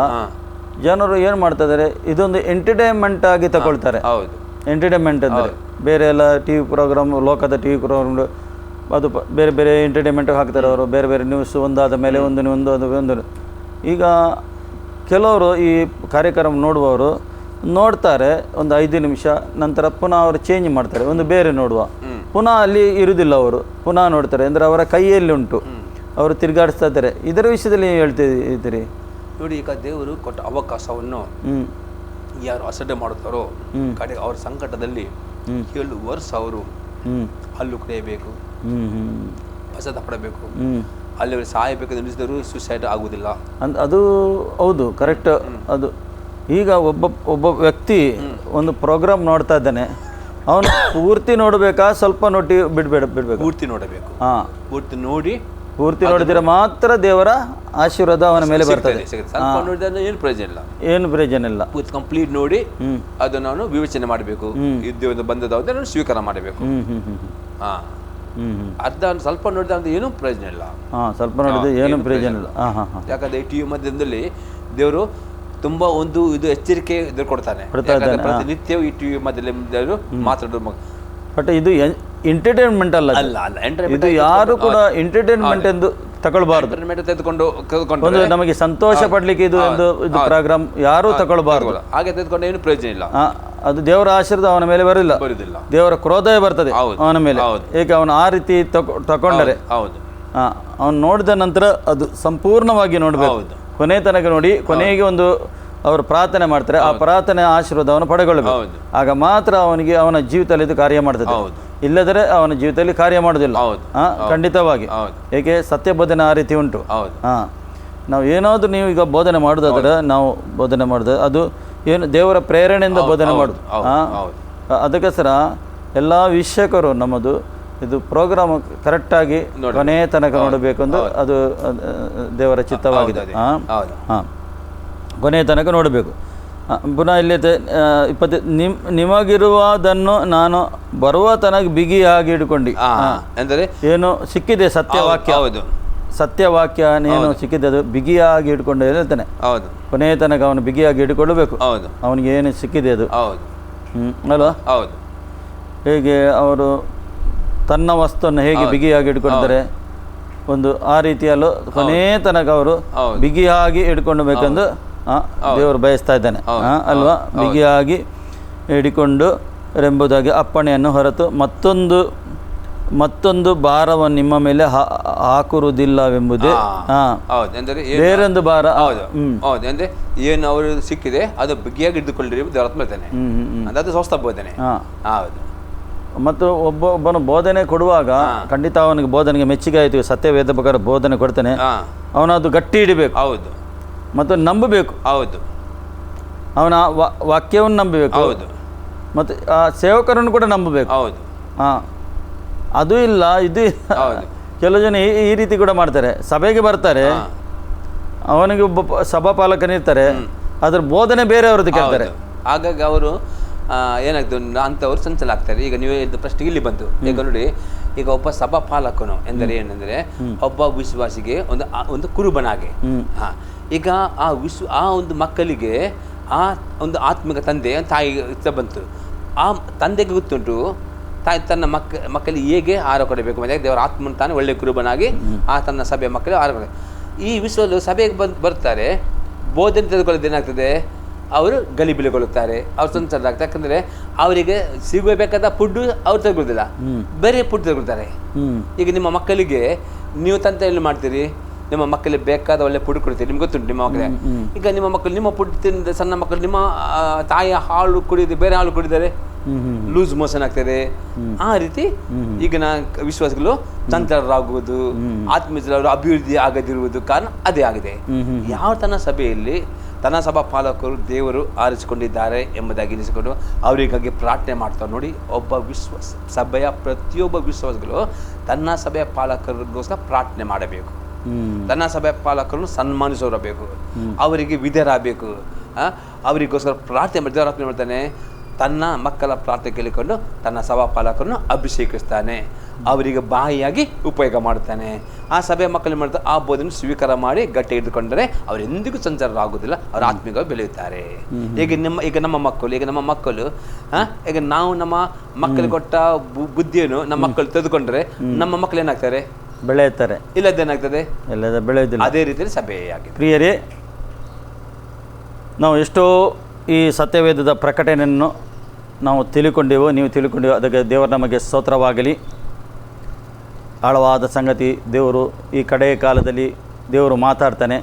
ಜನರು ಏನು ಮಾಡ್ತಾ ಇದ್ದಾರೆ, ಇದೊಂದು ಎಂಟರ್ಟೈನ್ಮೆಂಟ್ ಆಗಿ ತಗೊಳ್ತಾರೆ. ಎಂಟರ್ಟೈನ್ಮೆಂಟ್ ಅಂದರೆ ಬೇರೆ ಎಲ್ಲ ಟಿ ವಿ ಪ್ರೋಗ್ರಾಮ್, ಲೋಕದ ಟಿ ವಿ ಪ್ರೋಗ್ರಾಮ್ ಅದು ಬೇರೆ ಬೇರೆ ಎಂಟರ್ಟೈನ್ಮೆಂಟ್ ಹಾಕ್ತಾರೆ ಅವರು, ಬೇರೆ ಬೇರೆ ನ್ಯೂಸ್ ಒಂದಾದ ಮೇಲೆ ಒಂದು. ಈಗ ಕೆಲವರು ಈ ಕಾರ್ಯಕ್ರಮ ನೋಡುವವರು ನೋಡ್ತಾರೆ ಒಂದು 5 ನಿಮಿಷ, ನಂತರ ಪುನಃ ಅವರು ಚೇಂಜ್ ಮಾಡ್ತಾರೆ, ಒಂದು ಬೇರೆ ನೋಡುವ, ಪುನಃ ಅಲ್ಲಿ ಇರುವುದಿಲ್ಲ, ಅವರು ಪುನಃ ನೋಡ್ತಾರೆ. ಅಂದರೆ ಅವರ ಕೈಯಲ್ಲಿ ಉಂಟು, ಅವರು ತಿರುಗಾಡಿಸ್ತಾ ಇದ್ದಾರೆ. ಇದರ ವಿಷಯದಲ್ಲಿ ನೀವು ಹೇಳ್ತಿದ್ದೀರಿ ನೋಡಿ. ಈಗ ದೇವರು ಕೊಟ್ಟ ಅವಕಾಶವನ್ನು ಯಾರು ಅಸಡ್ಡೆ ಮಾಡುತ್ತಾರೋ ಕಡೆ ಅವ್ರ ಸಂಕಟದಲ್ಲಿ 7 ವರ್ಷ ಅವರು ಹಲ್ಲು ಕುಡಿಯಬೇಕು, ಪಸದ ಪಡಬೇಕು, ಅಲ್ಲಿ ಅವರು ಸಾಯಬೇಕು ನಿಲ್ಲಿಸಿದರೂ ಸೂಸೈಡ್ ಆಗುವುದಿಲ್ಲ. ಅದು ಹೌದು, ಕರೆಕ್ಟ್. ಅದು ಈಗ ಒಬ್ಬ ವ್ಯಕ್ತಿ ಒಂದು ಪ್ರೋಗ್ರಾಮ್ ನೋಡ್ತಾ ಇದ್ದಾನೆ, ಅವನು ಪೂರ್ತಿ ನೋಡಬೇಕಾ, ಸ್ವಲ್ಪ ನೋಡಿ ಬಿಡಬೇಕು? ಪೂರ್ತಿ ನೋಡಬೇಕು. ಪೂರ್ತಿ ನೋಡಿದ್ರೆ ಮಾತ್ರ ದೇವರ ಆಶೀರ್ವಾದ ಅವನ ಮೇಲೆ ಬರ್ತದೆ. ಸ್ವಲ್ಪ ನೋಡಿದ್ರೆ ಏನು ಪ್ರಯೋಜನ ಇಲ್ಲ. ಕಂಪ್ಲೀಟ್ ನೋಡಿ ಅದು ನಾನು ವಿವೇಚನೆ ಮಾಡಬೇಕು, ಇದ್ದು ಬಂದದ ಸ್ವೀಕಾರ ಮಾಡಬೇಕು. ಅರ್ಧ ಸ್ವಲ್ಪ ನೋಡಿದ್ರೆ ಏನು ಪ್ರಯೋಜನ ಇಲ್ಲ. ಸ್ವಲ್ಪ ನೋಡಿದ್ರೆ ಏನು ಪ್ರಯೋಜನ ಇಲ್ಲ. ಯಾಕಂದ್ರೆ ಈ ಟಿವಿ ಮಧ್ಯದಲ್ಲಿ ದೇವರು ತುಂಬಾ ಒಂದು ಇದು ಎಚ್ಚರಿಕೆ ಕೊಡ್ತಾನೆ. ಪ್ರತಿನಿತ್ಯವೂ ಈ ಟಿವಿ ಮಧ್ಯದಲ್ಲಿ ಮಾತಾಡೋದು. ಬಟ್ ಇದು ಎಂಟರ್ಟೈನ್ಮೆಂಟ್ ಅಲ್ಲ, ಇದು ಯಾರು ಕೂಡ ಎಂಟರ್ಟೈನ್ಮೆಂಟ್ ಎಂದು ತಗೊಳ್ಬಾರ್ದು. ಒಂದು ನಮಗೆ ಸಂತೋಷ ಪಡ್ಲಿಕ್ಕೆ ಇದು ಇದು ಪ್ರೋಗ್ರಾಮ್ ಯಾರು ತಗೊಳ್ಬಾರ್ದು. ಹಾಗೆ ತೆಗೆದುಕೊಂಡು ಏನು ಪ್ರಯೋಜನ ಇಲ್ಲ. ಅದು ದೇವರ ಆಶೀರ್ವಾದ ಅವನ ಮೇಲೆ ಬರಲಿಲ್ಲ, ದೇವರ ಕ್ರೋಧವೇ ಬರ್ತದೆ ಅವನ ಮೇಲೆ. ಏಕೆ ಅವನು ಆ ರೀತಿ ತಗೊಂಡರೆ ಅವನು ನೋಡಿದ ನಂತರ ಅದು ಸಂಪೂರ್ಣವಾಗಿ ನೋಡಬೇಕು, ಕೊನೆ ತನಕ ನೋಡಿ, ಕೊನೆಗೆ ಒಂದು ಅವರು ಪ್ರಾರ್ಥನೆ ಮಾಡ್ತಾರೆ, ಆ ಪ್ರಾರ್ಥನೆ ಆಶೀರ್ವಾದವನ್ನು ಪಡೆದುಕೊಳ್ಳಬೇಕು. ಆಗ ಮಾತ್ರ ಅವನಿಗೆ ಅವನ ಜೀವಿತದಲ್ಲಿ ಇದು ಕಾರ್ಯ ಮಾಡ್ತದೆ. ಇಲ್ಲದರೆ ಅವನ ಜೀವಿತದಲ್ಲಿ ಕಾರ್ಯ ಮಾಡೋದಿಲ್ಲ ಖಂಡಿತವಾಗಿ. ಏಕೆ ಸತ್ಯ ಬೋಧನೆ ಆ ರೀತಿ ಉಂಟು. ನಾವು ಏನಾದರೂ ನೀವು ಈಗ ಬೋಧನೆ ಮಾಡೋದಾದ್ರೆ, ನಾವು ಬೋಧನೆ ಮಾಡೋದು ಅದು ಏನು ದೇವರ ಪ್ರೇರಣೆಯಿಂದ ಬೋಧನೆ ಮಾಡೋದು. ಅದಕ್ಕೋಸ್ಕರ ಎಲ್ಲ ವೀಕ್ಷಕರು ನಮ್ಮದು ಇದು ಪ್ರೋಗ್ರಾಮ್ ಕರೆಕ್ಟಾಗಿ ಕೊನೆಯ ತನಕ ನೋಡಬೇಕೆಂದು ಅದು ದೇವರ ಚಿತ್ತವಾಗಿದೆ. ಕೊನೆಯ ತನಕ ನೋಡಬೇಕು. ಪುನಃ ಇಲ್ಲಿ 20 ನಿಮಗಿರುವುದನ್ನು ನಾನು ಬರುವ ತನಕ ಬಿಗಿಯಾಗಿ ಹಿಡ್ಕೊಂಡು, ಅಂದರೆ ಏನು ಸಿಕ್ಕಿದೆ ಸತ್ಯವಾಕ್ಯ, ಸತ್ಯವಾಕ್ಯ ಏನು ಸಿಕ್ಕಿದೆ ಅದು ಬಿಗಿಯಾಗಿ ಹಿಡ್ಕೊಂಡು ಹೇಳ್ತಾನೆ. ಕೊನೆಯ ತನಕ ಅವನು ಬಿಗಿಯಾಗಿ ಹಿಡ್ಕೊಳ್ಬೇಕು. ಅವನಿಗೆ ಏನು ಸಿಕ್ಕಿದೆ ಅದು ಅಲ್ವಾ? ಹೇಗೆ ಅವರು ತನ್ನ ವಸ್ತುವನ್ನು ಹೇಗೆ ಬಿಗಿಯಾಗಿ ಹಿಡ್ಕೊಳ್ತಾರೆ, ಒಂದು ಆ ರೀತಿಯಲ್ಲೂ ಕೊನೆಯ ತನಕ ಅವರು ಬಿಗಿಯಾಗಿ ಹಿಡ್ಕೊಳ್ಬೇಕೆಂದು ದೇವರು ಬಯಸ್ತಾ ಇದ್ದಾನೆ ಅಲ್ವಾ? ಬಿಗಿಯಾಗಿ ಹಿಡಿಕೊಂಡು ಎಂಬುದಾಗಿ ಅಪ್ಪಣೆಯನ್ನು ಹೊರತು ಮತ್ತೊಂದು ಭಾರವನ್ನು ನಿಮ್ಮ ಮೇಲೆ ಹಾಕುವುದಿಲ್ಲವೆಂಬುದೇ ಬೇರೊಂದು ಭಾರ. ಅಂದ್ರೆ ಏನು ಅವರು ಸಿಕ್ಕಿದೆ ಅದು ಬಿಗಿಯಾಗಿ ಹಿಡಿದುಕೊಳ್ಳಿರಿ ಅದು ಸ್ವಸ್ಥ ಬೋಧನೆ. ಹೌದು. ಮತ್ತು ಒಬ್ಬನು ಬೋಧನೆ ಕೊಡುವಾಗ ಖಂಡಿತ ಅವನಿಗೆ ಬೋಧನೆಗೆ ಮೆಚ್ಚುಗೆ ಆಯಿತು, ಸತ್ಯವೇದ ಪ್ರಕಾರ ಬೋಧನೆ ಕೊಡ್ತಾನೆ, ಅವನದು ಗಟ್ಟಿ ಹಿಡಿಬೇಕು. ಹೌದು. ಮತ್ತು ನಂಬಬೇಕು. ಹೌದು. ಅವನ ವಾಕ್ಯವನ್ನು ನಂಬಬೇಕು. ಹೌದು. ಮತ್ತು ಆ ಸೇವಕರನ್ನು ಕೂಡ ನಂಬಬೇಕು. ಹೌದು. ಹಾಂ, ಅದು ಇಲ್ಲ, ಇದು ಇಲ್ಲ. ಹೌದು. ಕೆಲವು ಜನ ಈ ರೀತಿ ಕೂಡ ಮಾಡ್ತಾರೆ. ಸಭೆಗೆ ಬರ್ತಾರೆ, ಅವನಿಗೆ ಒಬ್ಬ ಸಭಾಪಾಲಕನಿರ್ತಾರೆ, ಅದ್ರ ಬೋಧನೆ ಬೇರೆಯವ್ರದ್ದು ಕೇಳ್ತಾರೆ. ಹಾಗಾಗಿ ಅವರು ಏನಾಗ್ತದೆ ಅಂಥವ್ರು ಸಂಚಲ ಆಗ್ತಾರೆ. ಈಗ ನೀವು ಇದು ಪ್ರಶ್ನೆಗೆ ಇಲ್ಲಿ ಬಂತು. ಈಗ ನೋಡಿ, ಈಗ ಒಬ್ಬ ಸಭಾಪಾಲಕನು ಎಂದರೆ ಏನಂದರೆ ಒಬ್ಬ ವಿಶ್ವಾಸಿಗೆ ಒಂದು ಕುರುಬನಾಗೆ. ಈಗ ಆ ಒಂದು ಮಕ್ಕಳಿಗೆ ಆ ಒಂದು ಆತ್ಮಿಕ ತಂದೆ ತಾಯಿ ಇಷ್ಟ ಬಂತು. ಆ ತಂದೆಗೆ ಗೊತ್ತುಂಟು ತಾಯಿ ತನ್ನ ಮಕ್ಕಳಿಗೆ ಹೇಗೆ ಆಹಾರ ಕೊಡಬೇಕು. ಮತ್ತು ದೇವರ ಆತ್ಮನ ತಾನೇ ಒಳ್ಳೆ ಕುರುಬನಾಗಿ ತನ್ನ ಸಭೆಯ ಮಕ್ಕಳಿಗೆ ಆಹಾರ ಕೊಡಬೇಕು. ಈ ವಿಶ್ವದಲ್ಲಿ ಸಭೆಗೆ ಬರ್ತಾರೆ, ಬೋಧನೆ ತೆಗೆದುಕೊಳ್ಳೋದು ಏನಾಗ್ತದೆ, ಅವರು ಗಲಿಬಿಲಿಗೊಳ್ಳುತ್ತಾರೆ, ಅವ್ರು ಸಂಚಲ ಆಗ್ತಾರೆ. ಯಾಕಂದರೆ ಅವರಿಗೆ ಸಿಗಬೇಕಾದ ಫುಡ್ಡು ಅವ್ರು ತೆಗೆದುಕೊಳ್ಳೋದಿಲ್ಲ, ಬೇರೆ ಫುಡ್ ತೆಗೆದುಕೊಳ್ತಾರೆ. ಈಗ ನಿಮ್ಮ ಮಕ್ಕಳಿಗೆ ನೀವು ತಂತೆಯಲ್ಲಿ ಮಾಡ್ತೀರಿ, ನಿಮ್ಮ ಮಕ್ಕಳಿಗೆ ಬೇಕಾದ ಒಳ್ಳೆ ಫುಡ್ ಕೊಡ್ತೀರಿ, ನಿಮ್ಗೆ ಗೊತ್ತುಂಟು ನಿಮ್ಮ ಮಕ್ಕಳಿಗೆ. ಈಗ ನಿಮ್ಮ ಮಕ್ಕಳು ನಿಮ್ಮ ಫುಡ್ ತಿಂದ ಸಣ್ಣ ಮಕ್ಕಳು ನಿಮ್ಮ ತಾಯಿಯ ಹಾಲು ಕುಡಿದು ಬೇರೆ ಹಾಲು ಕುಡಿದರೆ ಲೂಸ್ ಮೋಷನ್ ಆಗ್ತದೆ. ಆ ರೀತಿ ಈಗಿನ ವಿಶ್ವಾಸಗಳು ಚಂಚಲರಾಗುವುದು, ಆತ್ಮೀಯರು ಅಭಿವೃದ್ಧಿ ಆಗದಿರುವುದು ಕಾರಣ ಅದೇ ಆಗಿದೆ. ಯಾವ ತನ್ನ ಸಭೆಯಲ್ಲಿ ತನ್ನ ಸಭಾ ಪಾಲಕರು ದೇವರು ಆರಿಸಿಕೊಂಡಿದ್ದಾರೆ ಎಂಬುದಾಗಿ ಎನಿಸಿಕೊಂಡು ಅವರಿಗಾಗಿ ಪ್ರಾರ್ಥನೆ ಮಾಡ್ತಾರೆ. ನೋಡಿ, ಒಬ್ಬ ಸಭೆಯ ಪ್ರತಿಯೊಬ್ಬ ವಿಶ್ವಾಸಗಳು ತನ್ನ ಸಭೆಯ ಪಾಲಕರಿಗೋಸ್ಕರ ಪ್ರಾರ್ಥನೆ ಮಾಡಬೇಕು. ತನ್ನ ಸಭೆಯ ಪಾಲಕರನ್ನು ಸನ್ಮಾನಿಸೋರಬೇಕು, ಅವರಿಗೆ ವಿಧೇಯರಾಗಬೇಕು. ಅವರಿಗೋಸ್ಕರ ಪ್ರಾರ್ಥನೆ ಮಾಡ್ತಾನೆ. ತನ್ನ ಮಕ್ಕಳ ಪ್ರಾರ್ಥನೆ ಕೇಳಿಕೊಂಡು ತನ್ನ ಸಭಾಪಾಲಕರನ್ನು ಅಭಿಷೇಕಿಸ್ತಾನೆ, ಅವರಿಗೆ ಬಾಯಿಯಾಗಿ ಉಪಯೋಗ ಮಾಡ್ತಾನೆ. ಆ ಸಭೆಯ ಮಕ್ಕಳು ಮಾಡ್ತಾರೆ, ಆ ಬೋಧನೆ ಸ್ವೀಕಾರ ಮಾಡಿ ಗಟ್ಟಿ ಹಿಡಿದುಕೊಂಡರೆ ಅವರು ಎಂದಿಗೂ ಸಂಚಾರರಾಗುವುದಿಲ್ಲ, ಅವರು ಆತ್ಮಿಕವಾಗಿ ಬೆಳೆಯುತ್ತಾರೆ. ಈಗ ನಮ್ಮ ಮಕ್ಕಳು ಈಗ ನಾವು ನಮ್ಮ ಮಕ್ಕಳಿಗೆ ಕೊಟ್ಟ ಬುದ್ಧಿಯನ್ನು ನಮ್ಮ ಮಕ್ಕಳು ತೆಗೆದುಕೊಂಡ್ರೆ ನಮ್ಮ ಮಕ್ಕಳು ಏನಾಗ್ತಾರೆ, ಬೆಳೆಯುತ್ತಾರೆ. ಇಲ್ಲದೇನಾಗ್ತದೆ, ಬೆಳೆಯುವುದಿಲ್ಲ. ಅದೇ ರೀತಿಯಲ್ಲಿ ಸಭೆಯಾಗಿದೆ. ಪ್ರಿಯರೇ, ನಾವು ಎಷ್ಟೋ ಈ ಸತ್ಯವೇದದ ಪ್ರಕಟಣೆಯನ್ನು ನಾವು ತಿಳ್ಕೊಂಡೆವು, ನೀವು ತಿಳ್ಕೊಂಡೆವು. ಅದಕ್ಕೆ ದೇವರ ನಮಗೆ ಸ್ತೋತ್ರವಾಗಲಿ. ಆಳವಾದ ಸಂಗತಿ. ದೇವರು ಈ ಕಡೆಯ ಕಾಲದಲ್ಲಿ ದೇವರು ಮಾತಾಡ್ತಾನೆ,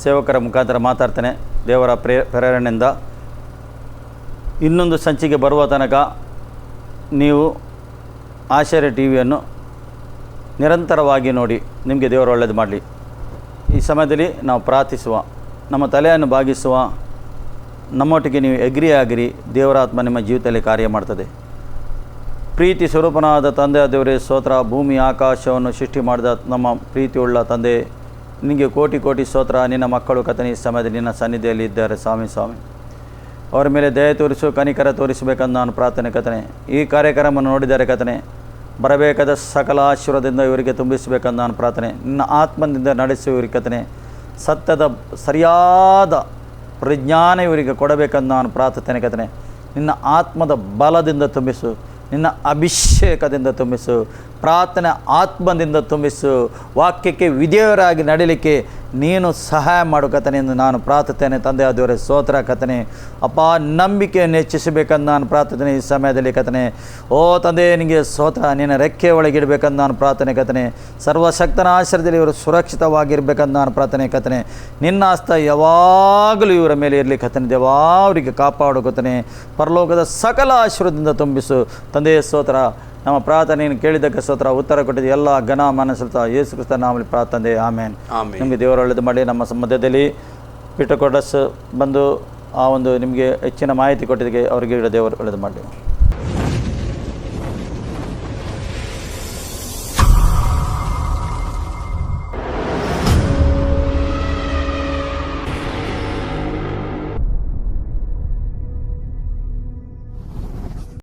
ಸೇವಕರ ಮುಖಾಂತರ ಮಾತಾಡ್ತಾನೆ. ದೇವರ ಪ್ರೇರಣೆಯಿಂದ ಇನ್ನೊಂದು ಸಂಚಿಕೆ ಬರುವ ತನಕ ನೀವು ಆಶ್ಚರ್ಯ ಟಿವಿಯನ್ನು ನಿರಂತರವಾಗಿ ನೋಡಿ. ನಿಮಗೆ ದೇವರು ಒಳ್ಳೆಯದು ಮಾಡಲಿ. ಈ ಸಮಯದಲ್ಲಿ ನಾವು ಪ್ರಾರ್ಥಿಸುವ, ನಮ್ಮ ತಲೆಯನ್ನು ಬಾಗಿಸುವ, ನಮ್ಮೊಟ್ಟಿಗೆ ನೀವು ಆಗಿರಿ. ದೇವರಾತ್ಮ ನಿಮ್ಮ ಜೀವಿತದಲ್ಲಿ ಕಾರ್ಯ ಮಾಡ್ತದೆ. ಪ್ರೀತಿ ಸ್ವರೂಪನಾದ ತಂದೆ ದೇವರೇ ಸ್ತೋತ್ರ. ಭೂಮಿ ಆಕಾಶವನ್ನು ಸೃಷ್ಟಿ ಮಾಡಿದ ನಮ್ಮ ಪ್ರೀತಿಯುಳ್ಳ ತಂದೆ, ನಿನಗೆ ಕೋಟಿ ಕೋಟಿ ಸ್ತೋತ್ರ. ನಿನ್ನ ಮಕ್ಕಳು ಕತನೆ ಈ ಸಮಯದಲ್ಲಿ ನಿನ್ನ ಸನ್ನಿಧಿಯಲ್ಲಿ ಇದ್ದಾರೆ ಸ್ವಾಮಿ. ಅವರ ಮೇಲೆ ದಯ ತೋರಿಸು, ಕನಿಕರ ತೋರಿಸಬೇಕಂದು ನಾನು ಪ್ರಾರ್ಥನೆ ಕತನೆ. ಈ ಕಾರ್ಯಕ್ರಮವನ್ನು ನೋಡಿದರೆ ಕತನೆ, ಬರಬೇಕಾದ ಸಕಲ ಆಶೀರ್ವಾದದಿಂದ ಇವರಿಗೆ ತುಂಬಿಸಬೇಕಂದು ನಾನು ಪ್ರಾರ್ಥನೆ. ನಿನ್ನ ಆತ್ಮದಿಂದ ನಡೆಸಿ ಇವರಿಗೆ ಕತನೆ, ಸತ್ಯದ ಸರಿಯಾದ ಪ್ರಜ್ಞಾನ ಇವರಿಗೆ ಕೊಡಬೇಕಂದು ನಾನು ಪ್ರಾರ್ಥನೆ ಕತನೆ. ನಿನ್ನ ಆತ್ಮದ ಬಲದಿಂದ ತುಂಬಿಸು, ನಿನ್ನ ಅಭಿಷೇಕದಿಂದ ತುಂಬಿಸು, ಪ್ರಾರ್ಥನೆ ಆತ್ಮದಿಂದ ತುಂಬಿಸು. ವಾಕ್ಯಕ್ಕೆ ವಿಧೇಯರಾಗಿ ನಡೀಲಿಕ್ಕೆ ನೀನು ಸಹಾಯ ಮಾಡು ಕತನೆ ಎಂದು ನಾನು ಪ್ರಾರ್ಥನೆ. ತಂದೆ ಆದವರೇ ಸ್ತೋತ್ರ ಕತನೆ. ಅಪ್ಪ, ನಂಬಿಕೆಯನ್ನು ಹೆಚ್ಚಿಸಬೇಕಂದು ನಾನು ಪ್ರಾರ್ಥನೆ ಈ ಸಮಯದಲ್ಲಿ ಕತನೆ. ಓ ತಂದೆ, ನಿನಗೆ ಸ್ತೋತ್ರ. ನಿನ್ನ ರೆಕ್ಕೆ ಒಳಗಿಡಬೇಕಂದು ನಾನು ಪ್ರಾರ್ಥನೆ ಕತನೆ. ಸರ್ವಶಕ್ತನ ಆಶ್ರಯದಲ್ಲಿ ಇವರು ಸುರಕ್ಷಿತವಾಗಿರ್ಬೇಕಂದು ನಾನು ಪ್ರಾರ್ಥನೆ ಕತನೆ. ನಿನ್ನ ಹಸ್ತ ಯಾವಾಗಲೂ ಇವರ ಮೇಲೆ ಇರಲಿ ಕತನೆ. ದೇವಾ, ಅವರಿಗೆ ಕಾಪಾಡು ಕತನೆ. ಪರಲೋಕದ ಸಕಲ ಆಶೀರ್ವಾದದಿಂದ ತುಂಬಿಸು ತಂದೆಯ ಸ್ತೋತ್ರ. ನಮ್ಮ ಪ್ರಾರ್ಥನೆಯನ್ನು ಕೇಳಿದ್ದಕ್ಕೆ ಸ್ತೋತ್ರ. ಉತ್ತರ ಕೊಟ್ಟಿದ್ದು ಎಲ್ಲ ಘನ ಮನಸ್ಸು ಯೇಸು ಕ್ರಿಸ್ತನ ನಾಮದಲ್ಲಿ ಪ್ರಾರ್ಥನೆ. ಆಮೇನ್. ನಿಮಗೆ ದೇವರು ಒಳ್ಳೆಯದು ಮಾಡಿ. ನಮ್ಮ ಮಧ್ಯದಲ್ಲಿ ಪೀಟರ್ ಕೊಡಸ್ ಬಂದು ಆ ಒಂದು ನಿಮಗೆ ಹೆಚ್ಚಿನ ಮಾಹಿತಿ ಕೊಟ್ಟಿದ್ದಕ್ಕೆ ಅವರಿಗೆ ದೇವರು ಒಳ್ಳೆಯದು ಮಾಡಿ.